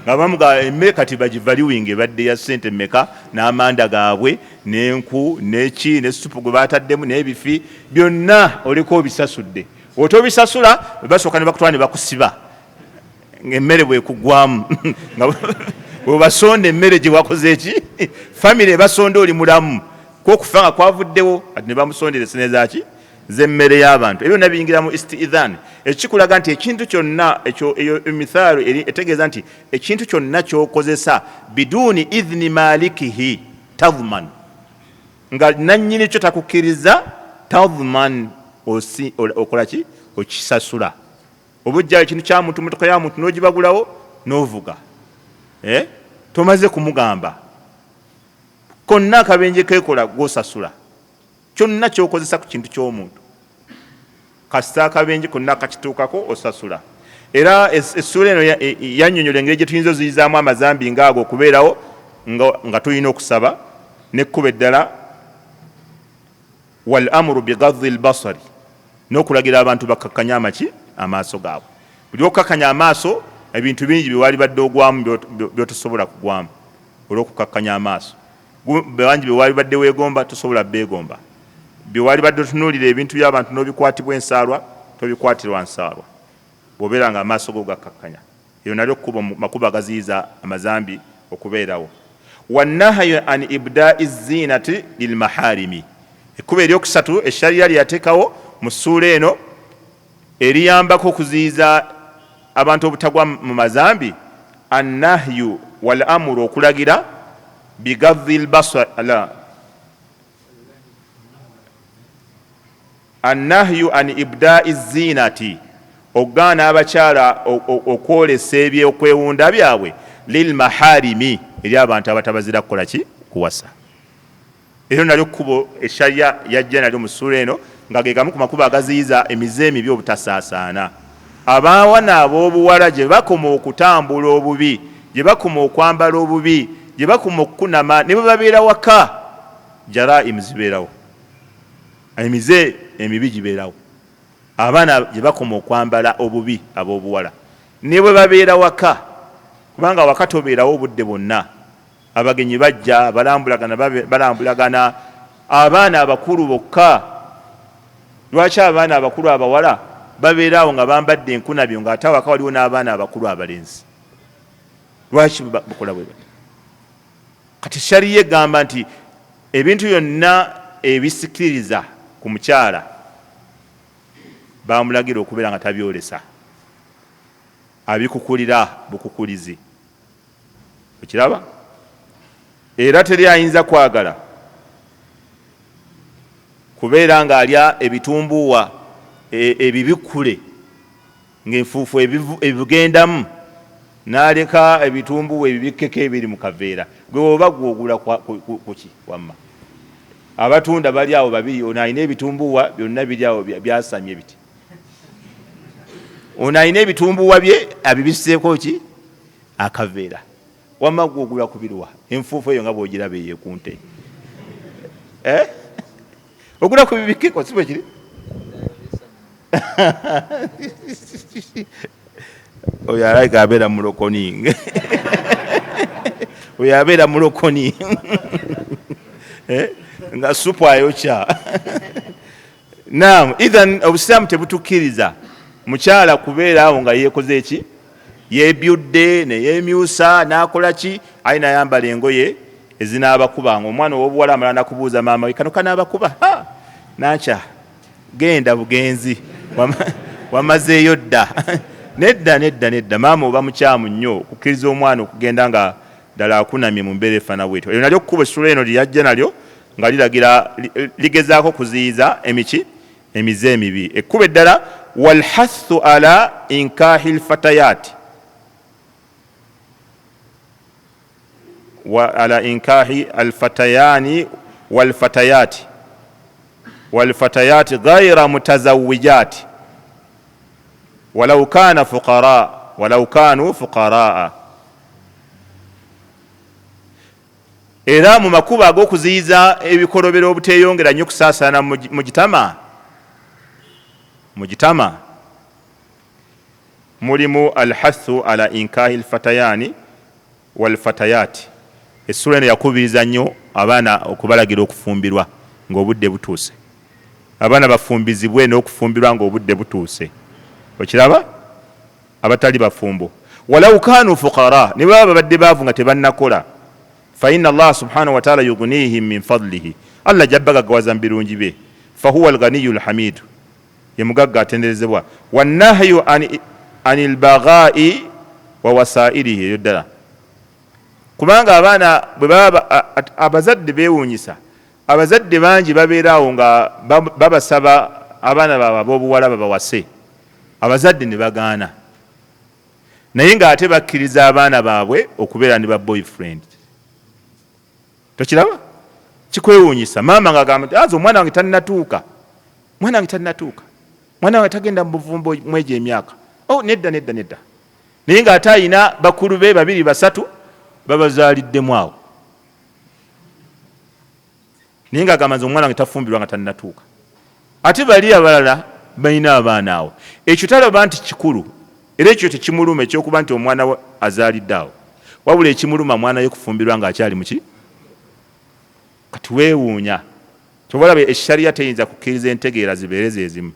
nga bamuga emmere kati bagivaliwinga ebadde ya ssente mmeka, n'amanda gaabwe n'enku n'eki n'essupu gwe bataddemu n'ebifi byonna oliko obisasudde. Otobisasula basooka ne bakutwala ne bakusiba ng'emmere bwekugwamu bwebasonda emmere gye wakoze eki famire ebasonda oli mulamu kwokufa nga kwavuddewo ati ne bamusondera esenezaki z'emmere y'abantu. Ebyo nabiyingira mu istiidhan, ekikulaga nti ekintu kyonna ekyo eyo emithaalo etegeeza nti ekintu kyonna ky'okozesa biduuni idhni malikihi tadhman, nga nannyini kyo takukkiriza tadhman, okola ki? Okisasula. Obujjayo ekintu kya muntu, motoka ya muntu n'ogibagulawo n'ovuga, tomaze kumugamba, konna akabenje kekola gw'osasula. Kyonna ky'okozesa ku kintu ky'omuntu, kasita akabenje konna kakituukako osasula. Era essula eno yannyonnyola engeri gye tuyinza oziyizaamu amazambi ng'ago okubeerawo nga tulina okusaba, n'ekkuba eddala wal amuru bigadhi albasari, n'okulagira abantu bakakkanya amaaso gaabwe. Buli okukakkanya amaaso, ebintu bingi bye wali badde ogwamu by'otosobola kugwamu olw'okukakkanya amaaso. Bangi bye wali badde weegomba tosobola beegomba. Bye wali badde otunuulira ebintu by'abantu n'obikwatibwa ensaalwa tobikwatirwa nsaalwa bw'obeera nga amaaso go gakkakkanya. Eyo nalyo kkubo makubo agaziyiza amazambi okubeerawo. Wannahayu an ibda'i zinati lilmaharimi, ekkubo eryokusatu eshariya lyateekawo mu ssuula eno eriyambako okuziyiza abantu obutagwa mu mazambi, annahyu wal amru okulagira bigadhi albasar la annahyu an ibda'i zinati ogana abakyala okwolesa ebyokwewunda byabwe lilmaharimi eri abantu abatabazira kukola ki kuwasa. Ero nalyo kkubo eshariya yajja nalyo mu sura eno nga ge gamu ku makubo agaziyiza emize emibi obutasaasaana. Abawana ab'obuwala gye bakoma okutambula obubi, gye bakoma okwambala obubi, gye bakoma okukunama ne bwe babeera waka jaraimu zibeerawo, emize emibi gibeerawo. Abaana gye bakoma okwambala obubi ab'obuwala ne bwe babeera waka, kubanga waka tobeerawo obudde bwonna. Abagenyi bajja balambulagana, abaana abakulu bokka. Lwaki abaana abakulu abawala babeeraawo nga bambadde enkunabyo ng'ate awaka waliwo n'abaana abakulu abalenzi? Lwaki bakola bwe bati? Kati shariya egamba nti ebintu byonna ebisikiriza ku mukyala bamulagira okubeera nga tabyolesa, abikukulira bukukulizi. Okiraba? Era teri ayinza kwagala kubeera ng'alya ebitumbuuwa ebibikule ng'enfuufu ebigendamu n'aleka ebitumbuuwa ebibikkeko ebiri mu kaveera. Gwe oba gwogula kuki wamma? Abatunda bali awo babiri, ono alina ebitumbuuwa byonna biri awo byasamye biti, ono alina ebitumbuuwa bye abibisseeko ki akaveera. Wamma gwogula kubiruwa? Enfuufu eyo nga bw'ogiraba eyeekunte ogula ku bibikkeko si bwe kiri? Oyo alaika abeera mulokoni oyo abeera mulokoni nga supu ayokya. Naam, idhan obusiraamu tebutukkiriza mukyala kubeera awo nga yeekoze eki, yeebyudde neyeemyusa n'akola ki, ayi nayambala engoye ezinaabakubanga. Omwana ow'obuwala amala nakubuuza maama we, kano kanaabakuba? Nakya genda bugenzi wamazeeyo dda. Nedda maama oba mukyamu nnyo okukkiriza omwana okugenda nga ddala akunamye mu mbeera efaana bwetyo. Eryo nalyo kkubo essula eno lyajja nalyo nga liragira ligezaako kuziyiza emiki emize emibi. Ekkubo eddala walhathu ala inkahi lfatayati ala inkahi alfatayani walfatayati ghaira mutazawijati walau kanu fuqaraa. Era mu makubo ag'okuziyiza ebikolobero obuteeyongera nnyo kusaasaana mu gitama mulimu alhathu ala inkahi alfatayani walfatayati. Essula eno yakubiriza nnyo abaana okubalagira okufumbirwa ng'obudde butuuse. Abaana bafumbizibwe n'okufumbirwa ng'obudde butuuse. Okiraba? Abatali bafumbo. Walau kanu fuqara, ne baba babadde baavu nga tebannakola, fa inna Allah subhanahu wa ta'ala yughnihim min fadlihi, Allah jabbagagawaza mu birungi bye. Fahuwa alghaniyu alhamidu, ye mugagga atenderezebwa. Wannahyu anil baghai wa wasairihi, eyo ddala. Kubanga abaana bwe baba abazadde beewuunyisa, abazadde bangi babeeraawo nga babasaba abaana baabwe ab'obuwala babawase, abazadde ne bagaana, naye ng'ate bakkiriza abaana baabwe okubeera ne ba boyfriend. Tokiraba? Kikwewuunyisa. Maama ng'agamba nti aza omwana wange tannatuuka, mwana wange tagenda mu buvumbo mwegyo emyaka. Nedda. Naye ng'ate ayina bakulu be 2 3 babazaaliddemu awo, naye ng'agamba nti omwana wange tafumbirwa nga tannatuuka. Ate bali abalala balina abaana awo. Ekyo talaba nti kikulu, era ekyo tekimuluma ekyokuba nti omwana we azaalidde awo, wabula ekimuluma mwana we kufumbirwa ng'akyali muki. Kati weewuunya kyobalaba eshariya teyinza kukkiriza entegeera zibeere zezimu.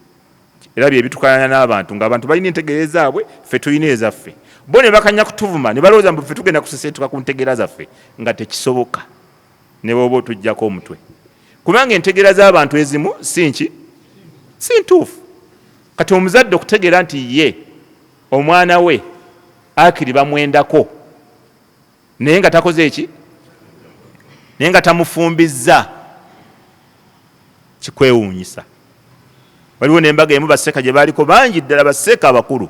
Era bye bitukalanya n'abantu, ng'abantu balina entegeera zaabwe, ffe tulina ezaffe. Bo ne bakanya kutuvuma ne balowooza mbu ffe tugenda kuseseetuka ku ntegeera zaffe, nga tekisoboka ne bw'oba otuggyako omutwe. Kubanga entegeera z'abantu ezimu si ntuufu. Kati omuzadde okutegeera nti ye omwana we akiri bamwendako, naye nga takoze eki, naye nga tamufumbizza, kikwewuunyisa. Waliwo n'embaga emu baseka gye baaliko bangi ddala, baseka abakulu,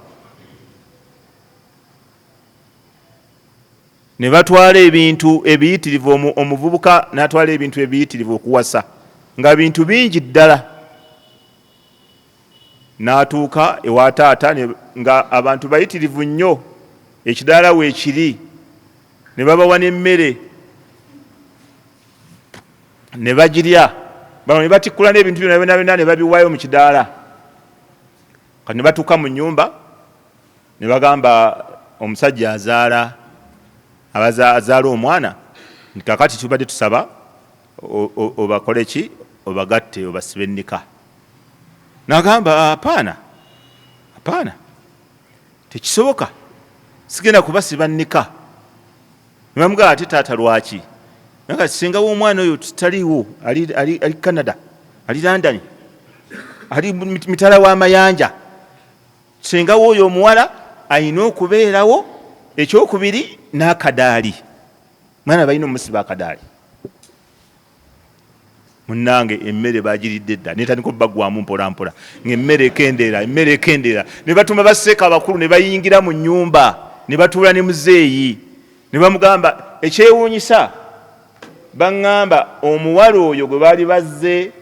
ne batwala ebintu ebiyitirivu, omuvubuka n'atwala ebintu ebiyitirivu okuwasa, nga bintu bingi ddala. N'atuuka ewa taata nga abantu bayitirivu nnyo, ekidaala weekiri, ne babawa n'emmere ne bagirya, bano ne batikkula n'ebintu byonna ne babiwaayo mu kidaala. Kati ne batuuka mu nnyumba ne bagamba omusajja azaala omwana, kakati tubadde tusaba obakole ki, obagatte, obasibe ennika. N'agamba apaana, tekisoboka, sigenda kubasiba nnika. Ne bamugamba ate taata lwaki? Nga singa w'omwana oyo tutaliiwo, ali Canada, ali London, ali mitala w'amayanja, singa w'oyo omuwala ayina okubeerawo. Ekyokubiri n'akadaali, mwana balina omusiba akadaali. Munnange emmere bagiridde dda, netandika obbagwamu mpolampola, ng'emmere ekendeera, ne batuma basseeka abakulu ne bayingira mu nnyumba, ne batuula ne muzeeyi, ne bamugamba ekyewuunyisa, baŋŋamba omuwala oyo gwe baali bazze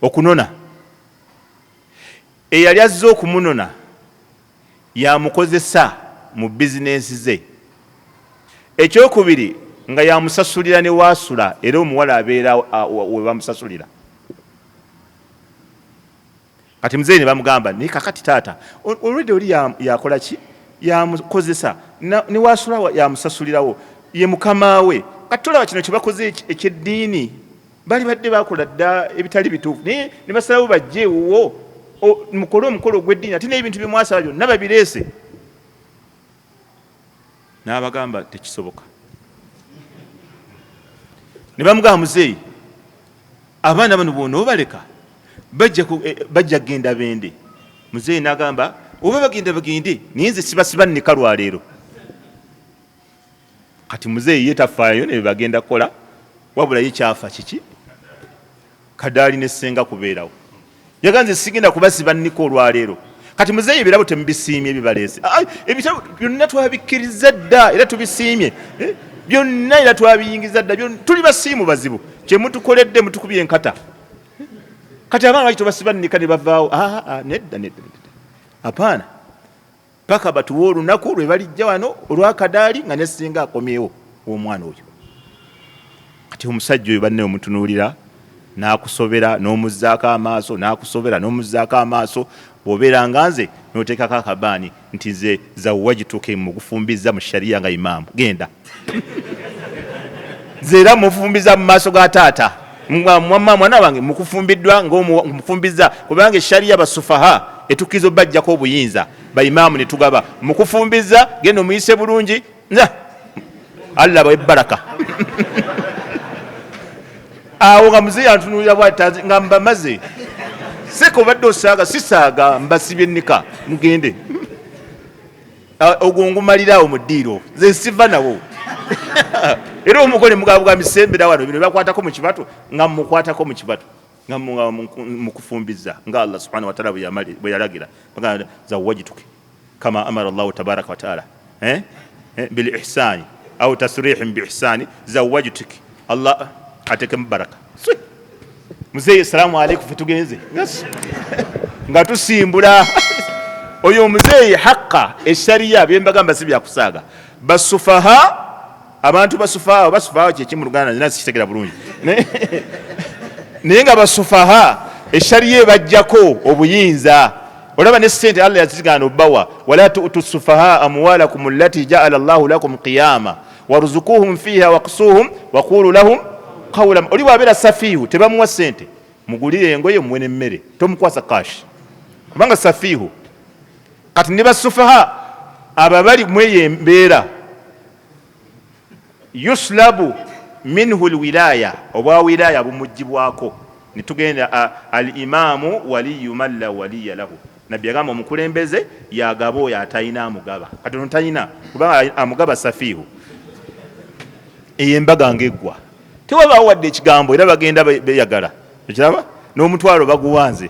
okunona, eyali azze okumunona yamukozesa mu bizinensi ze. Ekyokubiri nga yamusasulira ne waasula, era omuwala abeera we bamusasulira. Kati muzeeyi ne bamugamba naye kakati taata olwedde oli yakola ki, yamukozesa ne waasula yamusasulirawo, ye mukama we. Kati tolaba kino kye bakoze ekyeddiini, bali badde bakola dda ebitali bituufu, naye ne basalawo bajjeewo mukole omukolo ogw'eddiini, ate n'ebintu bye mwasaba byonna babireese. N'abagamba tekisoboka. Ne bamugamba muzeeyi, abaana bano boona obaleka bajja kgenda bende. Muzeeyi n'agamba oba bagende, naye nze sibasiba nnika lwaleero. Kati muzeeyi ye tafaayo ne bagenda kukola, wabula ye kyafa kiki, kadaali ne ssenga kubeerawo. Yaganze sigenda kubasiba nnika olwaleero. Kati muzeeyi ebirabo temubisiimye bibaleese. Ebitabo byonna twabikkiriza dda era tubisiimye, byonna era twabiyingiza dda, tuli basiimu bazibu, kye mutukoledde mutukubye enkata. Kati abaana baki tobasiba nnika ne bavaawo. Nedda. Apaana, paka batuwa olunaku lwe balijja wano olwakadaali nga ne ssinga akomyewo omwana oyo. Kati omusajja oyo banne omutunuulira n'akusobera n'omuzzaako amaaso, n'akusobera n'omuzzaako amaaso, bw'obeera nga nze n'oteekako akabaani nti nze zawwajituke mugufumbiza mu shariya nga imaamu, genda. Nze era mufumbiza mu maaso ga taata, mwana wange mukufumbiddwa ng'omufumbiza, kubanga eshariya basufaha etukkiriza obbajjako obuyinza, baimaamu ne tugaba mukufumbiza, genda omuyise bulungi, Allah bawe baraka. Awo nga muzeeyi antunuulira bw'ati nga mbamaze. Seka obadde osaaga, sisaaga, mbasibye nnika, mugende. Ogwo ngumaliraawo mu ddiiro, nze siva nawo. Era omugole mugaba misembera wano, bino bakwatako mu kibatu, nga mukwatako mu kibatu, nga mukufumbiza, nga Allah subhanahu wa ta'ala bwe yalagira. Zawwajituke kama amara Allah tabaraka wa ta'ala bil ihsani au tasrihin bi ihsani, zawwajituke, Allah ateke mubaraka. Muzeeyi assalamu alaikum, fe tugenze nga tusimbula. Oyo muzeeyi hakka eshariya byembagamba si byakusaaga. Basufaha, abantu basufaha kye kimu Luganda nina sikitegera bulungi, naye nga basufaha eshariya ebajjako obuyinza. Olaba ne ssente Allah yazigana obbawa, wala tu'tu sufaha amwalakum allati ja'ala Allahu lakum qiyama warzuquhum fiha waqsuhum waqulu lahum qawlan. Oli bw'abeera safiihu tebamuwa ssente, mugulire engoye muwe n'emmere, tomukwasa kashi kubanga safiihu. Kati ne basufaha ababali mweyo embeera, yuslabu minhu alwilaya, obwa wilaya bumugibwako. Nitugenda al imaamu waliyu man la waliya lahu. Nabbi agamba omukulembeze yagaba oyo atalina amugaba. Kati ono talina kubanga amugaba safiihu. eyembaga ngegwa tewaba wadde ekigambo era bagenda beyagala ekiraba n'omutwalo baguwanze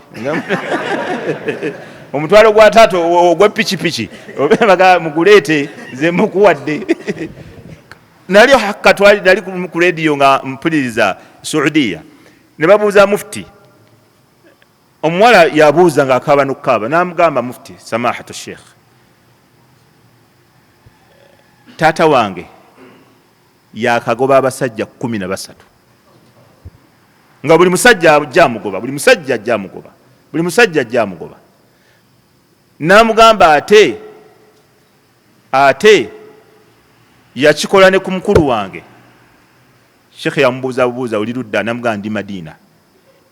omutwalo gwa taata ogwa pikipiki obebaga muguleete ze mukuwadde nali hakatwali nali ku radio nga mpuliriza Saudiya ne babuuza mufti omuwala yabuuza nga akaaba n'okukaaba n'amugamba mufti samahatu sheikh taata wange yakagoba abasajja 13 nga buli musajja ajja amugoba n'amugamba ate yakikola ne ku mukulu wange sheikh yamubuuza oli ludda n'amugamba ndi Madina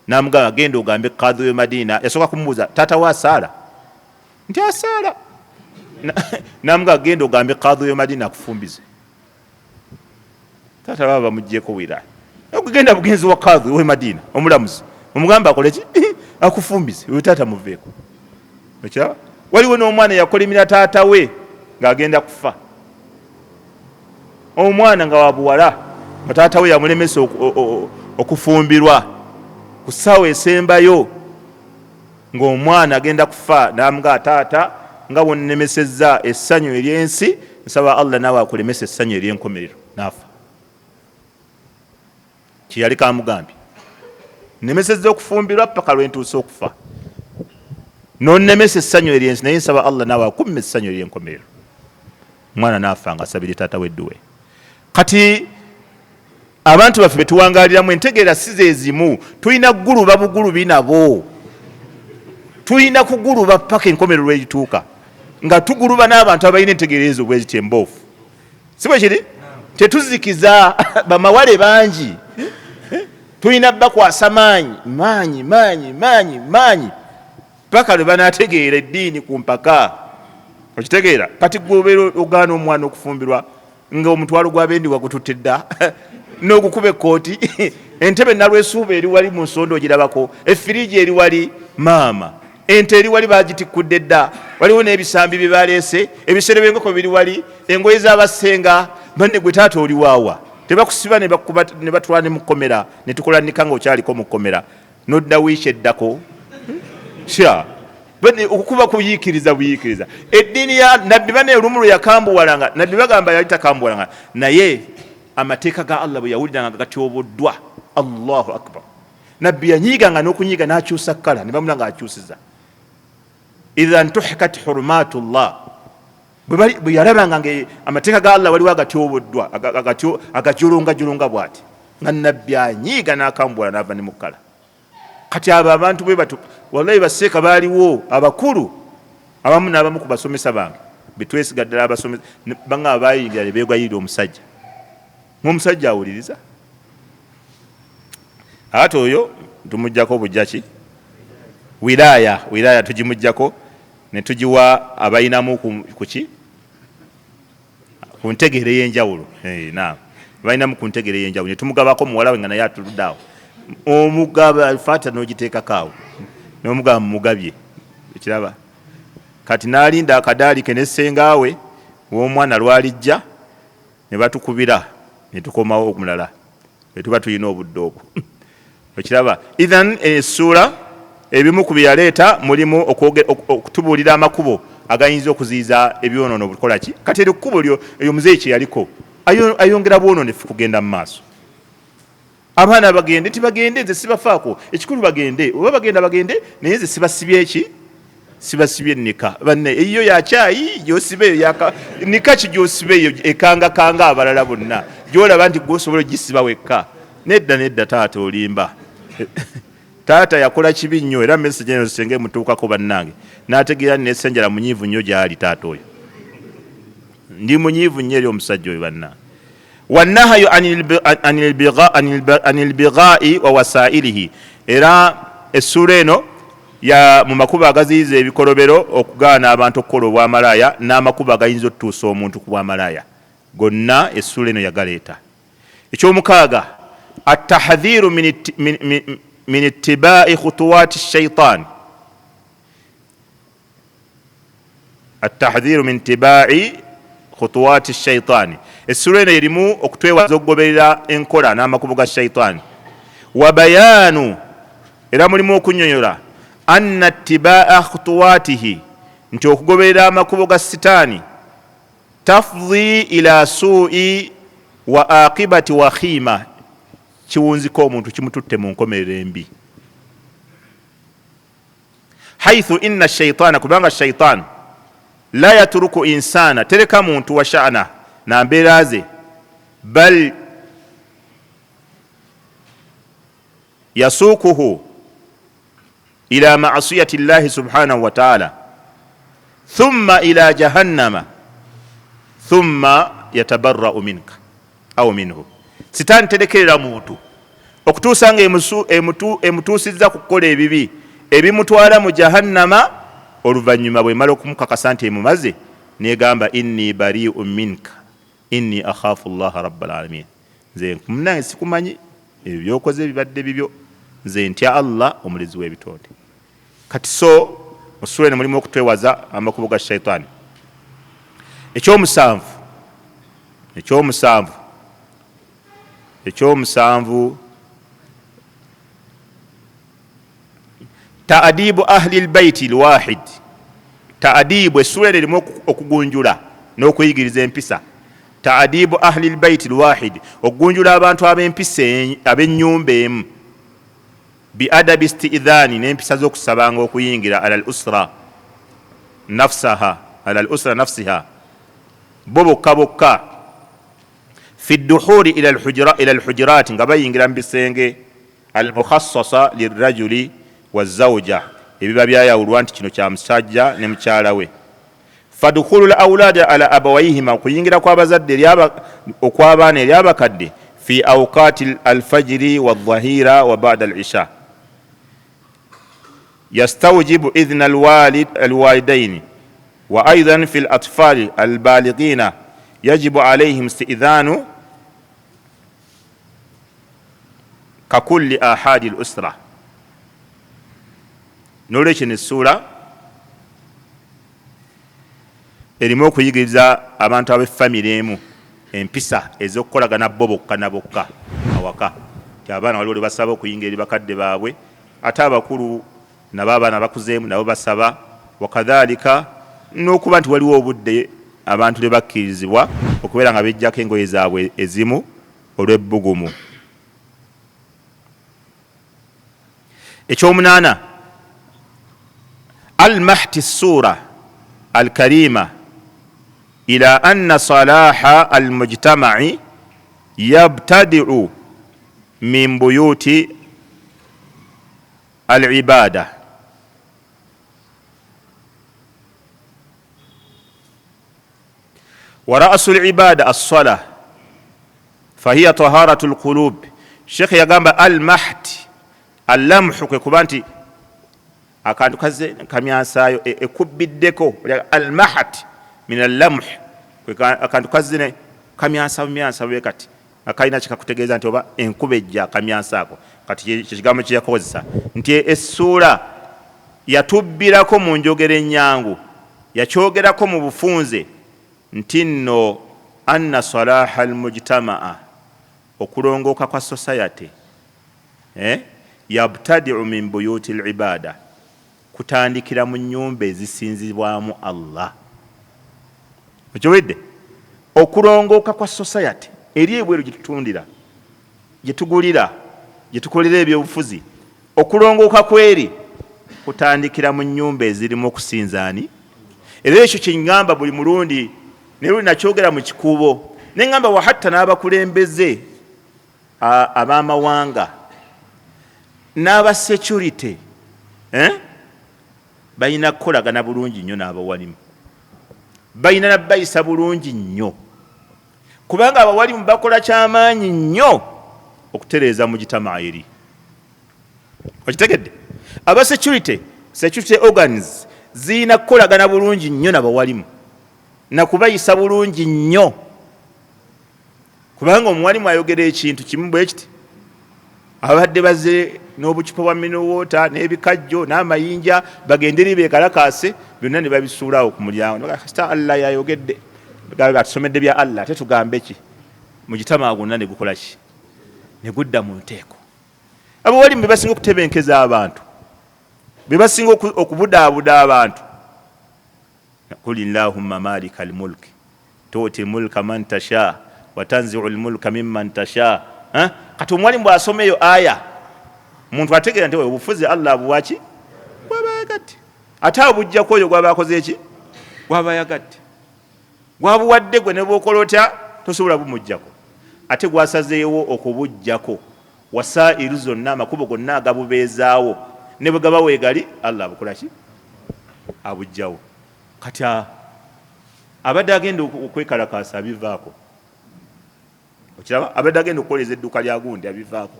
n'amugamba genda ogambe kadhi we Madina yasooka kumubuuza taata wa asaala nti asaala n'amugamba genda ogambe kadhi we Madina akufumbize taata baba bamuggyeko wilaya okugenda bugenzi wa kadhi we Madina omulamuzi omugamba akole ki akufumbize we taata muveeko ekiraba waliwo n'omwana yakolimira taata we ng'agenda kufa omwana nga wabuwala nga taata we yamulemesa okufumbirwa ku ssaawa esembayo ng'omwana agenda kufa n'amuga taata nga bwonnemesezza essanyu ery'ensi nsaba Allah naawe akulemesa essanyu ery'enkomerero n'afa kiyali kamugambye nnemesezza okufumbirwa paka lwentuusa okufa nonnemesa essanyu ery'ensi naye nsaba Allah naawe akumma essanyu ery'enkomerero omwana n'afa nga asabire taata wedduwe kati abantu baffe betuwangaliramu entegeera si ze zimu tulina kuguluba bugulubi nabo tulina kuguluba paka enkomerero lwegituuka nga tuguluba n'abantu abalina entegeera ezo bweziti emboofu si bwe kiri tetuzikiza bamawale bangi tulina bakwasa maanyi paka lwe banaategeera eddiini ku mpaka okitegeera kati gwobeera ogaana omwana okufumbirwa nga omutwalo gw'abendi wagututte dda n'ogukuba ekkooti entebe nalwesuuba eri wali mu nsondo ogirabako effiriji eri wali maama ente eri wali bagitikkudde dda waliwo n'ebisambi bye baleese ebisere by'enkoko biri wali engoye z'abasenga banne gwe taata oli waawa tebakusiba ne batwala ne mu kkomera ne tukola nika nga okyaliko mu kkomera n'odda wiiki eddako okukuba kuyiikiriza buyiikiriza eddiini ya nabbi bane olumu lwe yakambuwalanga nabbi bagamba yali takambuwalanga naye amateeka ga Allah bwe yawuliranga gatyoboddwa Allahu akbar nabbi yanyiiganga n'okunyiiga n'akyusa kkala ne bamulanga akyusiza idha ntuhikat hurumatullah bwe yalabanga nga amateeka ga Allah waliwo agatyoboddwa agajolonga bw'ati nga nabbi anyiiga n'akambuwala n'ava ne mu kkala kati abo abantu bwe batu wallahi baseeka baaliwo abakulu abamu n'abamu ku basomesa bange betwesiga ddala abasomesa banga abayingira ne beegwayirira omusajja ng'omusajja awuliriza ate oyo tumuggyako bujjaki wilaya tugimuggyako ne tugiwa abayinamu kuki ku ntegeera ey'enjawulo naam abayinamu ku ntegeera ey'enjawulo ne tumugabako muwala we nga naye atuluddaawo omugaba fata n'ogiteekako awo n'omugaba mugabye ekiraba kati n'alinda akadaali ke n'essengaawe w'omwana lwalijja ne batukubira ne tukomawo omulala bwe tuba tulina obudde obwo ekiraba ithan essuula ebimu ku bye yaleeta mulimu okutubuulira amakubo agayinza okuziyiza ebyonoono bukola ki kati eryo kkubo eyo muzeeyi kye yaliko ayongera bwonoonefu kugenda mu maaso abaana bagende tibagende nze sibafaako ekikulu bagende oba bagende naye nze sibasibye nika banne eyo yakyayi gyosibeeyo nika ki gyosibeeyo ekangakanga abalala bonna gyolaba nti gwosobola ogisiba wekka nedda taata olimba taata yakola kibi nnyo era message eno senge mutuukako bannange n'ategeera nesenjala munyiivu nnyo gyali taata oyo ndi munyiivu nnyo eri omusajja oyo bannange wannahayu anil bighai wa wasailihi era essuula eno ya mu makubo agaziyiza ebikolobero okugaana abantu okukola obwamalaaya n'amakubo agayinza otutuusa omuntu ku bwamalaaya gonna essuula eno yagaleeta ekyomukaaga atahdhiru min ittibai khutuwati shaitan atahdhiru min ittibai khutuwati shaitani. Essura eno erimu okutwewaza okugoberera enkola n'amakubo ga shaitani. Wa bayanu, era mulimu okunyonyola anna ittibaa khutuwatihi, nti okugoberera amakubo ga sitaani tafdhi ila suui wa aqibati wakhima, kiwunzika omuntu kimututte mu nkomerero embi. Haithu inna shaitana, kubanga shaitan la yatruku insana, tereka muntu wa sha'na na mbeera ze, bal yasukuhu ila ma'asiyati llahi subhanahu wa ta'ala thumma ila jahannama thumma yatabarra'u minka au minhu. Sitaani terekerera muntu okutuusa nga emutuusizza ku kukola ebibi ebimutwala mu jahannama, oluvannyuma bwe mala okumukakasa nti emumaze negamba inni bari'un minka inni akhafu llaha rabbal alamin, nze munange sikumanyi ebyo byokoze bibadde bibyo, nze ntya Allah omulezi w'ebitonde. Kati so mu sura eno mulimu okutwewaza amakubo ga shaitani. ekyomusanvu taadibu ahli lbaiti lwahid. Taadibu, essura eno erimu okugunjula n'okuyigiriza empisa. Taadibu ahli lbaiti lwahid, okugunjula abantu ab'empisa ab'ennyumba emu. Biadabi istidhani, n'empisa z'okusabanga okuyingira ala lusra nafsiha, bo bokka bokka. Fi duhuri ila alhujurati, nga bayingira mu bisenge almukhassasa lirajuli wazawja, ebiba byayawulwa nti kino kya musajja ne mukyala we. Fadukhulu lawulada ala abawaihima, okuyingira kw'abazadde okw'abaana eri abakadde fi awqati alfajiri wadhahira wa ba'da alisha. Yastawjibu idhna alwalidaini wa aidan fi alatfali albalighina yajibu alayhim istidhanu kakulli ahadi alusra. Nolwekyo nessuula erimu okuyigiriza abantu ab'effamire emu empisa ez'okukolagana bo bokka na bokka awaka. Ti abaana waliwo lwe basaba okuyingira eri bakadde baabwe, ate abakulu nabo abaana bakuzeemu nabo basaba. Wakadhalika n'okuba nti waliwo obudde abantu lwe bakkirizibwa okubeera nga bejjako engoye zaabwe ezimu olw'ebbugumu. Ekyomunaana, almahti sura alkarima ila anna salaha almujtama'i yabtadi'u min buyuti alibada. Wa ra'su alibada as-salah fahiya taharatu alqulub. Sheikh yagamba almahti, allamhu kwe kuba nti akantu kaze kamyansaayo ekubbiddeko. Almahat min allamh, akantu kazine kamyansa bwe kati akalina kikakutegeeza nti oba enkuba ejja kamyansaako. Kati kigambo kye yakozesa nti essuula yatubbirako mu njogera ennyangu, yakyogerako mu bufunze nti nno anna salaha almujtamaa, okulongooka kwa society yabtadi'u min buyuti alibada, kutandikira mu nnyumba ezisinzibwamu Allah. Okiwedde okulongooka kwa society eri ebweru gyetutundira, gyetugulira, gyetukolera ebyobufuzi, okulongooka kweri kutandikira mu nnyumba ezirimu okusinzaani. Era ekyo kyeŋŋamba buli mulundi ne nakyogera mu kikuubo, ne ŋŋamba wahatta n'abakulembeze ab'amawanga n'aba security balina kukolagana bulungi nnyo n'abawalimu, balina nabbayisa bulungi nnyo, kubanga abawalimu bakola kyamaanyi nnyo okutereeza mu gitamaa eri. Okitegedde? Aba security organs zirina kukolagana bulungi nnyo n'abawalimu na kubayisa bulungi nnyo, kubanga omuwalimu ayogera ekintu kimu bwe kiti, abadde bazze n'obucupa bwa minowota n'ebikajjo n'amayinja bagenderi beekalakaase byonna ne babisuulawo ku mulyango. Kasita Allah yayogedde, atusomedde bya Allah ate tugambe ki mu gitama gonna ne gukola ki ne gudda mu nteeko. Abawalimu be basinga okutebenkeza abantu, be basinga okubudaabuda abantu. Qul Allahumma malika al-mulk tu'ti mulka man tasha wa tanzi'u al-mulka mimman tasha. Kati omwalimu bw'asomeyo aya omuntu ategeera nti obufuzi Allah buwaki bwabayagadde, ate abujjako oyo gw'abakoze eki bwabayagadde, gwabuwadde gwe ne bw'okola otya tosobola bumujjako, ate gwasazeewo okubujjako wasairu zonna amakubo gonna agabubeezaawo ne bwe gaba weegali Allah abukola ki abujjawo. Kati abadde agenda okwekalakaasa abivaako, okiraba abadde agenda okukoleza edduuka lya gundi abivaako.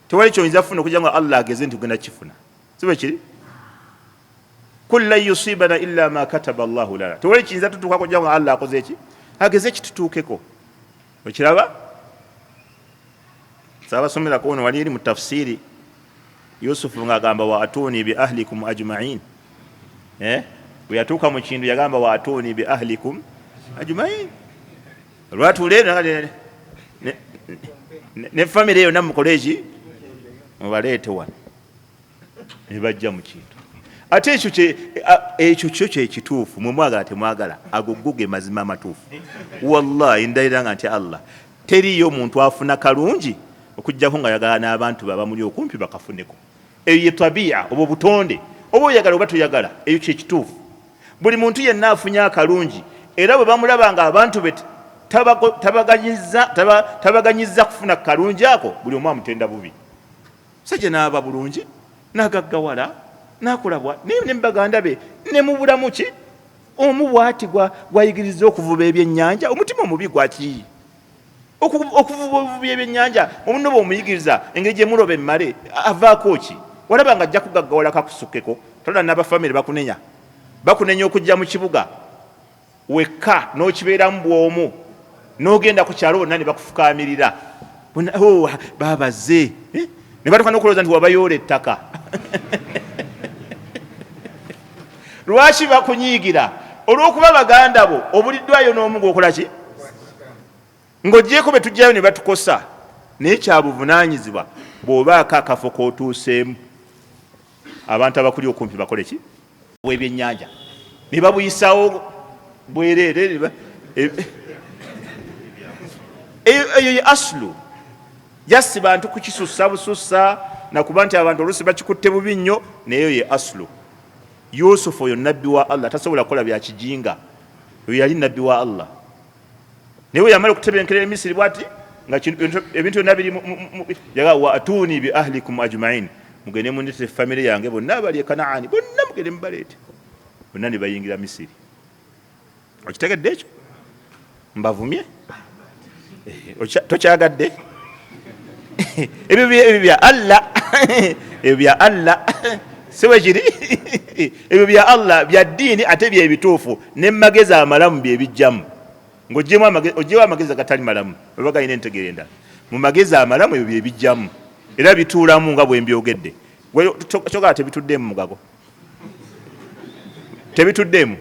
Tewali kyoyinza kufuna okujja nga Allah ageze nti ogenda kifuna, si bwe kiri? Kul lan yusibana illa ma kataba Allahu lana, tewali kiyinza tutuuka kujja nga Allah akoze eki ageze kitutuukeko, okiraba? Saabasomerako ono wali eri mu tafsiri Yusufu ng'agamba wa atuni bi ahlikum ajma'in. Bwe yatuuka mu kintu yagamba wa atuni bi ahlikum ajma'in. Lwatuule ne famire eyo namukole eki mubaleete wano ne bajja mu kintu. Ate ekyo kyo kyekituufu, mwe mwagala temwagala, ago guge mazima amatuufu. Wallahi ndayira nga nti Allah teriyo muntu afuna kalungi okujjako nga yagala n'abantu babamuli okumpi bakafuneko. Eyo ye tabia, obwo butonde, oba oyagala oba toyagala, eyo kyekituufu. Buli muntu yenna afunye akalungi era bwe bamulaba nga abantu be tabaganyiza kufuna kalungi ako, buli omu amutenda bubi. Sajja n'aba bulungi n'agaggawala n'akolabwa ne baganda be ne mu bulamu ki omu bw'ati gwayigiriza okuvuba ebyennyanja, omutima omubi gwaki okuvuba ebyennyanja omuno bw'omuyigiriza engeri gye muloba emmale avaako ki? Walaba nga ajja kugaggawala kakusukkeko, tola n'abafamire bakunenya okujja mu kibuga wekka n'okibeeramu bw'omu n'ogenda ku kyalo bonna ne bakufukaamirira babaze ne batuka n'okulowooza nti wabayoola ettaka. Lwaki bakunyiigira? Olw'okuba baganda bo obuliddwayo n'omu ng'okola ki? Ng'oggyeko be tujjayo ne batukosa, naye kyabuvunaanyizibwa bw'obaako akafo k'otuuseemu abantu abakuli okumpi bakole ki? Ebyennyanja ne babuyisawo bwereere. Eyo ye asulu, jasi bantu kukisussa busussa nakuba nti abantu oluusi bakikutte bubi nnyo, naye ye asulu. Yusufu oyo nabbi wa Allah, tasobola kukola bya kijinga, oyo yali nabbi wa Allah. Naye yamala okutebenkera Emisiri bw'ati nga ebintu byonna biri yaga wa atuni bi ahlikum ajma'in, mugende mundete famire yange bonna abali e Kanaani bonna mugende mubaleete, bonna ne bayingira Misiri. Okitegedde ekyo? Mbavumye? Tokyagadde? Ebyo bya Allah, ebyo bya Allah si bwe kiri? Ebyo bya Allah bya ddiini ate bye bituufu, ne magezi amalamu bye bijjamu. Ng'oggyemu amagezi agatali malamu oba galina entegeera endala, mu magezi amalamu ebyo bye bijjamu era bituulamu nga bwe mbyogedde. Kyogala tebituddemu mugago, tebituddemu,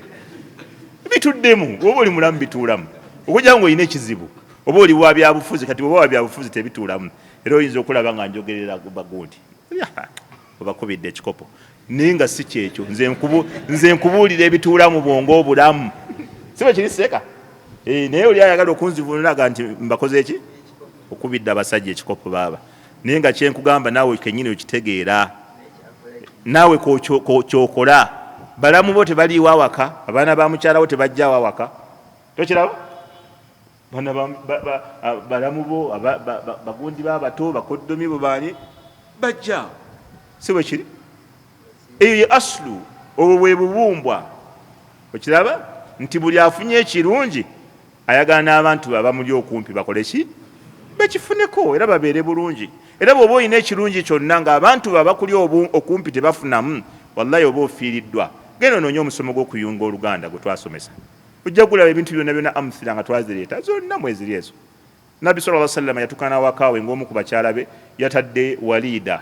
bituddemu. Oba oli mulamu bituulamu, okujja nga olina ekizibu oba oli wa byabufuzi, kati oba wa byabufuzi tebituulamu. Era oyinza okulaba nga njogerera bagundi obakubidde ekikopo, naye nga si kyekyo. Nze nkubuulira ebituulamu bwongo obulamu, si bwe kiri seeka? Naye oli ayagala okunzivunulaga nti mbakoze eki? Okubidde abasajja ekikopo baaba. Naye nga kyenkugamba naawe kennyini okitegeera, naawe kyokola. Balamu bo tebaliiwo awaka, abaana ba mukyala wo tebajjaawo awaka, tokiraba? Balamu bo bagundi b'abato bakoddomi bo baani bajjaawo, si bwe kiri? Eyo ye asulu, obwo bwe bubumbwa, okiraba? Nti buli afunye ekirungi ayagala n'abantu abamuli okumpi bakole ki? Bakifuneko era babeere bulungi. Era bw'oba olina ekirungi kyonna ng'abantu abakuli okumpi tebafunamu, wallahi oba ofiiriddwa. Genda onoonye omusomo gw'okuyunga Oluganda gwe twasomesa, ojja kulaba ebintu byonna byonna amthila nga twazireeta zonna mweziri ezo. Nabbi sallallahu alaihi wasallam yatukana wakaawe ng'omu ku bakyala be yatadde Walida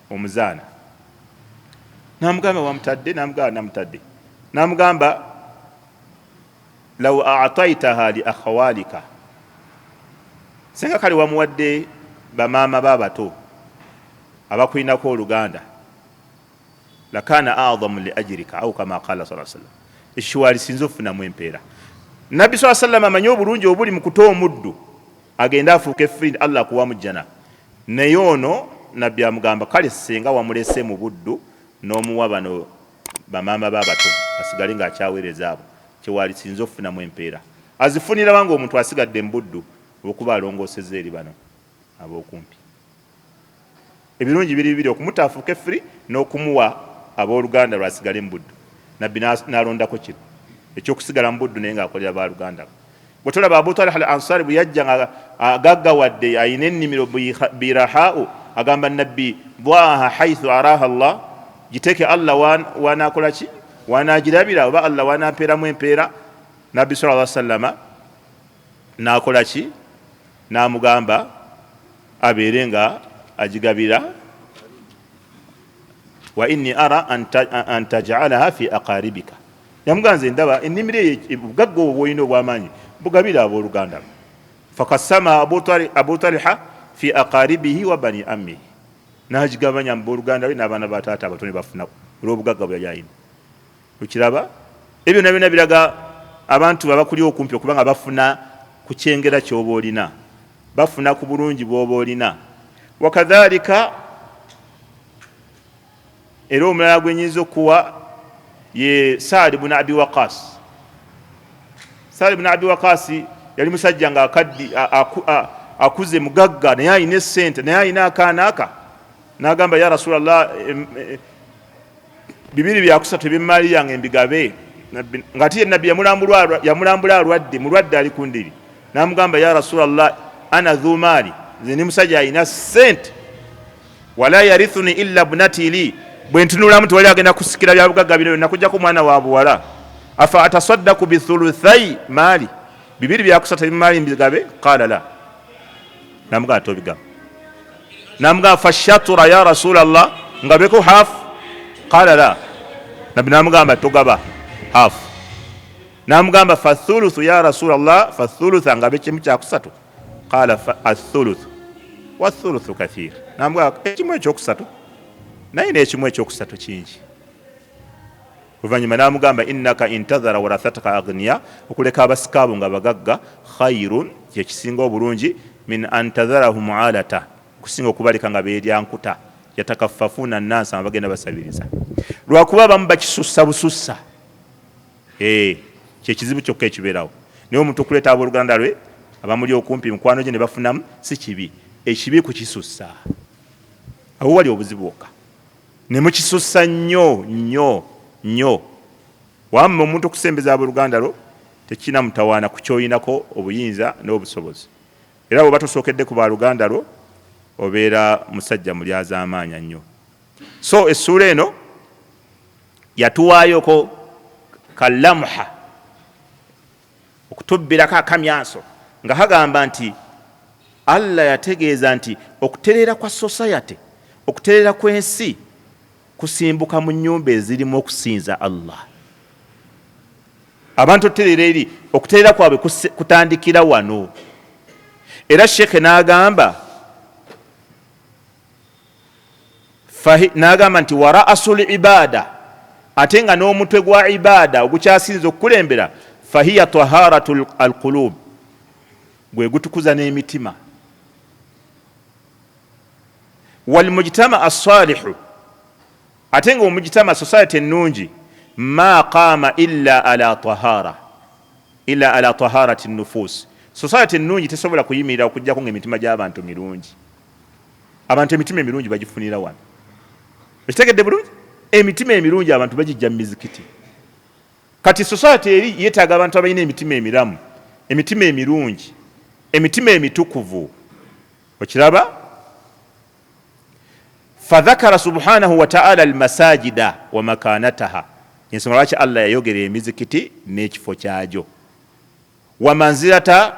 omuzaana, n'amugamba wamutadde? N'amugamba namutadde. N'amugamba law a'taytaha li akhawalika senga kali wamuwadde bamaama babato abakulinako oluganda lakana a'dhamu li ajrika au kama qala sallallahu alayhi wasallam ishwali sinzo funamu empeera. Nabbi sallallahu alayhi wasallam amanyi obulungi obuli mu kutoa omuddu agenda afuuke free Allah kuwamu jana naye ono nabbi amugamba kale senga wamulese mu buddu n'omuwa bano bamaama babato asigale ng'akyaweereza abo kyewali sinzo funamu empeera azifunira wange omuntu asigadde mbuddu okuba alongooseza eri bano ab'okumpi. Ebirungi biri okumutaafuuke free n'okumuwa abooluganda lwasigale mbuddu. Nabbi n'alondako kino ekyokusigala mbuddu naye ng'akolera baaluganda. Bwe tolaba Abu Talha al-Ansari bwe yajja nga agaggawadde ayina ennimiro birahaa'u agamba Nabbi dwaha haythu araha Allah giteeke Allah wanaakola ki wanaagirabira oba Allah wanaampeeramu empeera. Nabbi sallallahu alaihi wasallama n'akola ki n'amugamba abeere nga agigabira wa inni ara an taj'alaha fi aqaribika yamuganze ndaba ennimiro ebugagga obwoyina obw'amaanyi bugabira abooluganda. Fakasama Abu Talha fi aqaribihi wa bani ammihi n'agigabanya mu booluganda be n'abaana ba taata abatono bafunako olw'obugagga bwe yali ayina. Okiraba ebyo byonna biraga abantu babakuli okumpi okubanga bafuna ku kyengera ky'oba olina bafuna ku bulungi bw'oba olina. Wakadhalika era omulala gwenyinza okuwa ye Saad ibn Abi Waqas. Saad ibn Abi Waqas yali musajja nga akuze mugagga naye ayina essente naye ayina akaana aka n'agamba ya Rasulallah bibiri byakusatu ebyemmaali yange mbigabe ng'ate ye Nabbi yamulambula alwadde mulwadde ali ku ndiri n'amugamba ya Rasulallah ana dhu maali nze ni musajja ayina ssente wala yarithuni illa ibnati li bwe ntunulamu tewali agenda kusikira bya bugagga bino nakujjako mwana wa buwala afa atasaddaku bithuluthai maali bibiri byakusatu ebyemmaali mbigabe qala la namugamba tobigamba namugamba fashatura ya Rasulallah ngabeko hafu qala la Nabbi namugamba togaba hafu namugamba fathuluthu ya Rasulallah fathulutha ngabe kimu kyakusatu qala athuluthu wathuluthu kathir namugamba ekimu ekyokusatu naye n'ekimu ekyokusatu kingi. Oluvannyuma namugamba innaka intadhara warathataka aghniya okuleka abasikaabo nga bagagga khairun kyekisinga obulungi min antadharahum alata okusinga okubaleka nga beeryankuta yatakaffafuuna nnansi nga bagenda basabiriza lwakuba abamu bakisussa busussa kyekizibu kyokka ekibeerawo naye omuntu okuleeta abooluganda lwe abamuli okumpi mukwano gye ne bafunamu si kibi ekibi kukisussa awo wali obuzibu bwokka ne mukisussa nnyo wamma omuntu okusembeza abooluganda lwo tekina mutawaana ku kyoyinako obuyinza n'obusobozi era bwe batosookedde ku baaluganda lwo obeera musajja mulyaza amaanya nnyo. So essuula eno yatuwaayoko kalamha okutubbirako akamyanso nga kagamba nti Allah yategeeza nti okutereera kwa society okutereera kw'ensi kusimbuka mu nnyumba ezirimu okusinza Allah. Abantu otereera eri okutereera kwabwe kutandikira wano era Sheikh n'agamba nti wara asul ibada ate nga n'omutwe gwa ibada ogukyasinza okukulembera fahiya taharatu alqulub gwe gutukuza n'emitima walmujtama as-salihu ate nga omujtama society ennungi ma qama illa ala taharati nufus society ennungi tesobola kuyimirira okujjako ng'emitima gy'abantu mirungi. Abantu emitima emirungi bagifunira wano ekitegedde bulungi emitima emirungi abantu bagijja mu mizikiti kati society eri yeetaaga abantu abalina emitima emiramu emitima emirungi emitima emitukuvu. Okiraba fadhakara subhanahu wa ta'ala almasajida wa makanataha ensonga lwaki Allah yayogera emizikiti n'ekifo kyagyo wa manzilata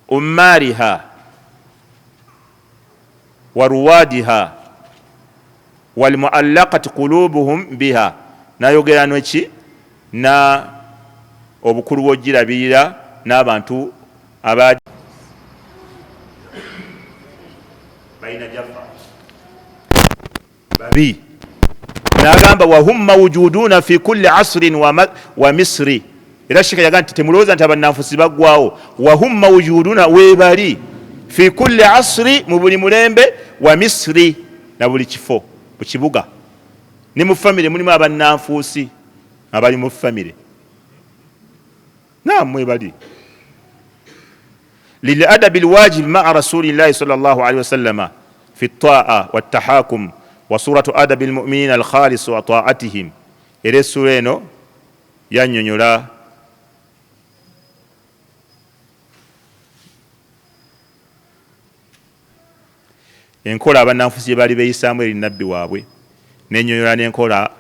ummariha wa ruwadiha wal muallaqati qulubuhum biha nayogera noki na obukulu bw'ogirabirira n'abantu aba baina jaffa babi n'agamba wahum mawjuduna fi kulli asrin wa misri. Era shika yaga nti temulowooza nti abannanfusi baggwawo. Wahum mawjuduna webali fi kulli asri mu buli mulembe wa misri na buli kifo mu kibuga ne mu famire mulimu abannanfuusi abali mu famire namwe bali للأدب الواجب مع رسول الله صلى الله عليه وسلم في الطاعة والتحاكم وصورة أدب المؤمنين الخالص وطاعتهم. إرسولينو ينينيولا enkola abannanfusi bali beyisaamu eri nabbi waabwe nenyonyola n'enkola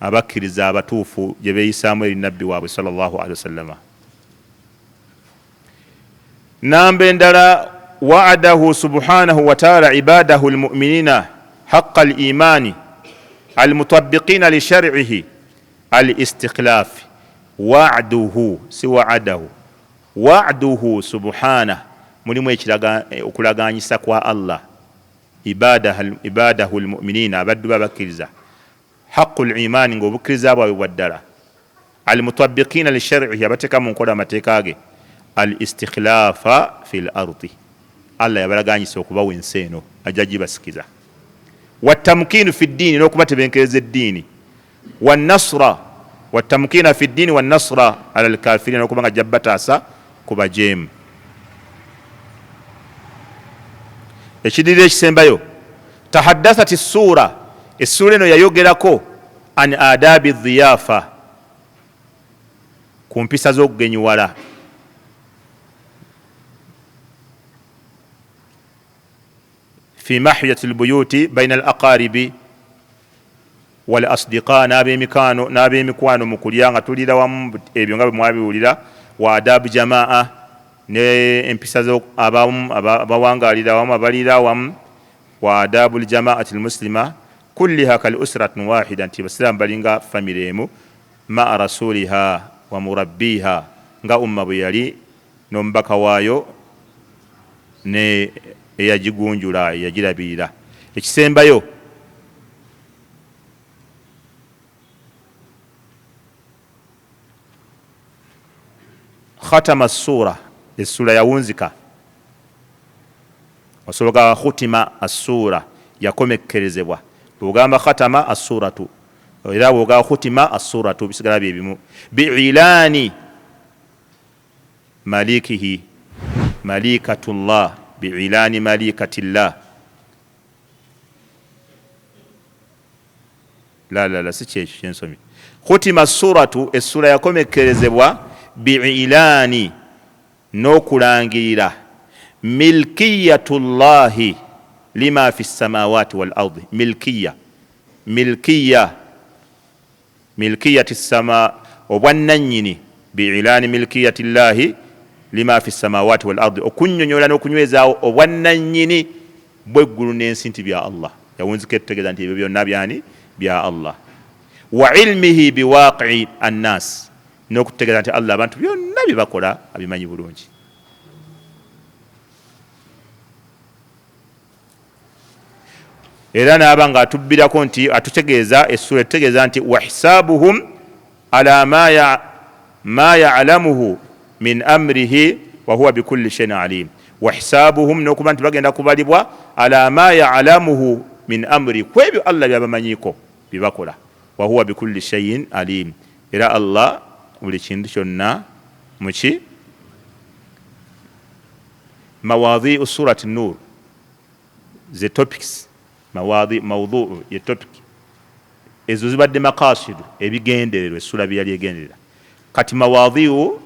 abakkiriza abatuufu gye beyisaamu eri nabbi waabwe sallallahu alaihi wasallama. Namba endala wa'adahu subhanahu wa ta'ala ibadahu almu'minina haqqa al-imani almutabbiqina li shar'ihi al-istiqlaf. Wa'duhu si wa'adahu, wa'duhu subhanahu mulimu okulaganyisa kwa Allah ibadahu almu'minina abaddu babakkiriza haqqul imani ng'obukkiriza bwabwe bwa ddala almutabbiqina li shar'ihi abateeka mu nkola amateeka ge al-istikhlafa fil ardi Allah yabalaganyisa okubawa ensi eno ajja gibasikiza. Wattamkinu fi ddiini n'okubatebenkereza eddiini. Wannasra wattamkina fi ddiini wannasra ala alkafirina n'okuba nga ajja bataasa ku bajeemu. Ekidirira ekisembayo tahaddathati ssuura, essuura eno yayogerako an adabi dhiyafa, ku mpisa z'okugenyiwala. Fi mahiyati albuyuti baina alaqaribi wal asdiqa, n'ab'emikwano mu kulya nga tulira wamu, ebyo nga bwe mwabiwulira. Wa adabu jamaa, ne empisa zo abawangalira wamu abalira wamu. Wa adabu aljamaati almuslima kulliha kal usratin wahida, nti basiramu balinga famire emu. Maa rasuliha wa murabbiha, nga umma bwe yali n'omubaka waayo ne eyagigunjula eyagirabirira. Ekisembayo khatama assura, essura yawunzika. Osologa khutima assura, yakomekkerezebwa. Bwogamba khatama assuratu era bwogamba khutima assuratu bisigala bye bimu. Bi'ilani malikihi malikatullah, bi'ilani malikatillah. La si kyekyo kyensomye. Khutima assuratu, essura yakomekkerezebwa bi'ilani n'okulangirira milkiyatullahi lima fi samawati wal ardi. Milkiyati sama, obwannannyini. Bi'ilani milkiyatillahi lima fi samawati wal ardi, okunnyonnyola n'okunywezaawo obwannannyini bw'eggulu n'ensi nti bya Allah. Yawunzika etutegeeza nti ebyo byonna byani? Bya Allah. Wa ilmihi biwaqi annas, n'okutegeeza nti Allah abantu byonna bye bakola abimanyi bulungi. Era n'aba nga atubbirako nti atutegeeza, essura etutegeeza nti wa hisabuhum ala ma ya'lamuhu min amrihi wa huwa bikulli shay'in alim. Wa hisabuhum, n'okuba nti bagenda kubalibwa ala ma ya'lamuhu min amri, kwebyo Allah byabamanyiko byebakola. Wa huwa bikulli shay'in alim, era Allah buli kintu kyonna muki. Mawadhi'u surati Nur, the topics, mawdhu ye topic, ezo zibadde maqasidu, ebigendererwa essura bye yali egenderera. Kati mawadhi'u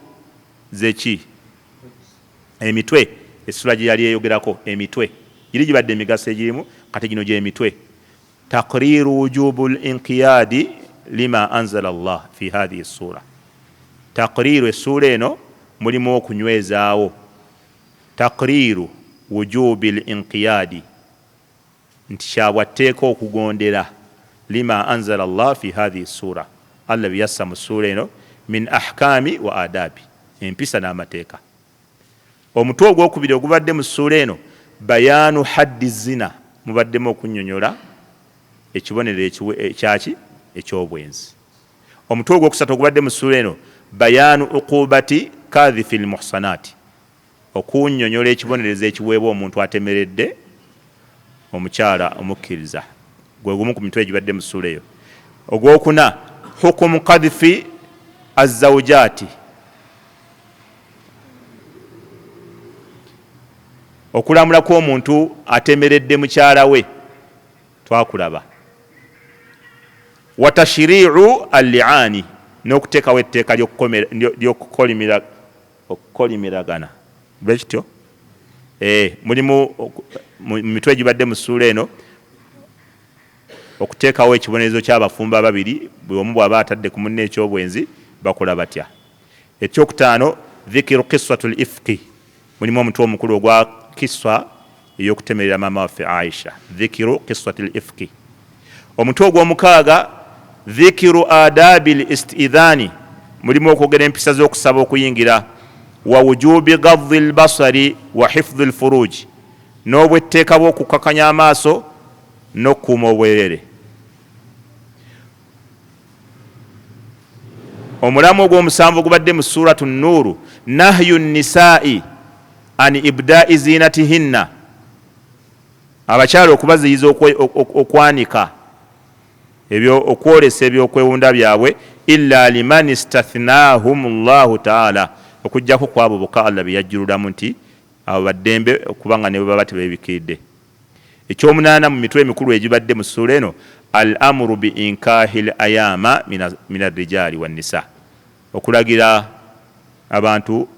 zeki, emitwe, essura gye yali eyogerako, emitwe giri gibadde emigaso egirimu, kati gino gy'emitwe. Taqriru wujubul inqiyadi lima anzala Allah fi hadhihi sura. Taqriru, essura eno mulimu okunywezaawo. Taqriru wujubil inqiyadi, nti kyabwatteeka okugondera lima anzala Allah fi hadhihi sura, Allah biyassa mu ssuula eno min ahkaami wa adabi, empisa n'amateeka. Omutwe ogwokubiri ogubadde mu ssuula eno bayaanu haddi zina, mubaddemu okunnyonnyola ekibonero ekyaki eky'obwenzi. Omutwe ogwokusatu ogubadde mu ssuula eno bayaanu uqubati kadhifi lmuhsanaati, okunnyonnyola ekibonerezo ekiweebwa omuntu atemeredde omukyala omukkiriza, gwe gumu ku mitwe egibadde mu ssuula eyo. Ogwokuna hukumu kadhifi azzawujaati, okulamula kw'omuntu atemeredde mukyala we, twakulaba. Wa tashrii'u al-li'aani, n'okuteekawo etteeka ly'okukolimiragana. Bwekityo mulimu mu mitwe egibadde mu ssuula eno okuteekawo ekibonerezo ky'abafumbo ababiri, buli omu bw'aba atadde ku munne eky'obwenzi bakola batya. Ekyokutaano dhikiru qissatul ifki, mulimu omutwe omukulu ogwa kissa ey'okutemerera maama waffe Aisha, dhikiru qissatul ifki. Omutwe ogw'omukaaga dhikiru adabil istidhaani, mulimu okwogera empisa z'okusaba okuyingira. Wa wujubi gadhi lbasari wa hifdhi lfuruji, n'obwetteeka bw'okukakanya amaaso n'okukuuma obwerere. Omulamu ogw'omusanvu ogubadde mu suratu Nuuru nahyu nisaa'i an ibda'i zinatihinna, abakyala okubaziyiza okwanika okwolesa ebyokwewunda byabwe, illa liman istathnahum llahu taala, okujjako kwabo bokka Allah bye yajjululamu nti abo baddembe okubanga ne bwe baba tebeebikiridde. Ekyomunaana mu mitwe emikulu egibadde mu ssuula eno al amuru bi inkahil ayama min arrijaali wannisa, okulagira abantu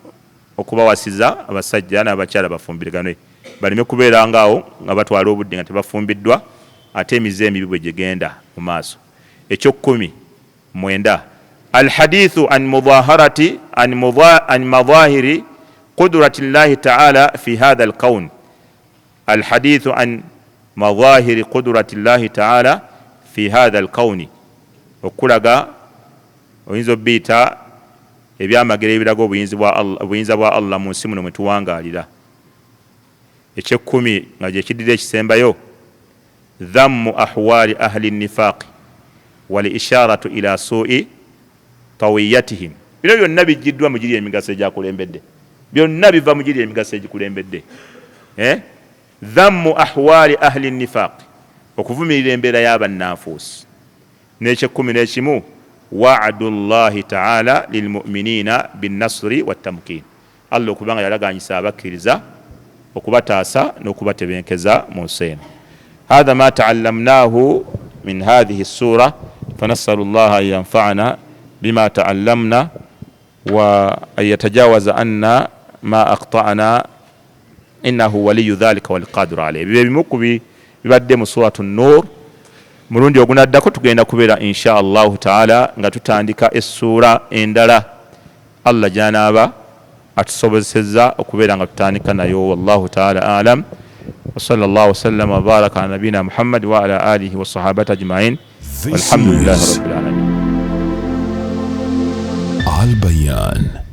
okubawasiza abasajja n'abakyala bafumbirigane, baleme kubeera ngaawo nga batwala obudde nga tebafumbiddwa ate emize emibi bwe gigenda mu maaso. Ekyokumi mwenda alhadithu an mudaharati an madahiri qudrati llahi taala fi hadha alkawn, alhadithu an madahiri qudrati llahi taala fi hadha alkawni, okulaga oyinza obiyita ebyamagero ebiraga obuyinza bwa Allah mu nsi muno mwe tuwangaalira. Ekyekumi nga gye kiddira ekisembayo dhammu ahwali ahli nnifaaqi wal isharatu ila su'i tawiyatihim. Bino byonna bijjiddwa mu giri emigaso egyakulembedde, byonna biva mu giri emigaso egikulembedde. Dhammu ahwali ahli nnifaaqi, okuvumirira embeera y'abannanfuusi. N'ekyekumi n'ekimu wa'du llahi taala lilmu'minina binnasri wattamkin, Allah okubanga yalaganyisa abakkiriza okubataasa n'okubatebenkeza mu nsi eno. Hadha ma ta'allamnahu min hadhihi ssura fanas'alu llaha an yanfa'ana bima ta'allamna wa an yatajawaza anna ma aqta'na innahu waliyyu dhalika wal qadiru alayhi. Bibe bimu ku bibadde mu suratu Nur. Mulundi ogunaddako tugenda kubeera insha Allahu taala nga tutandika essuura endala Allah gy'anaaba atusobozesezza okubeera nga tutandika nayo. Wallahu taala alam, wa sallallahu wasallam wa baraka ala nabina Muhammad wa ala alihi wa sahabati ajma'in, walhamdulillahi rabbil alamin. Al Bayan.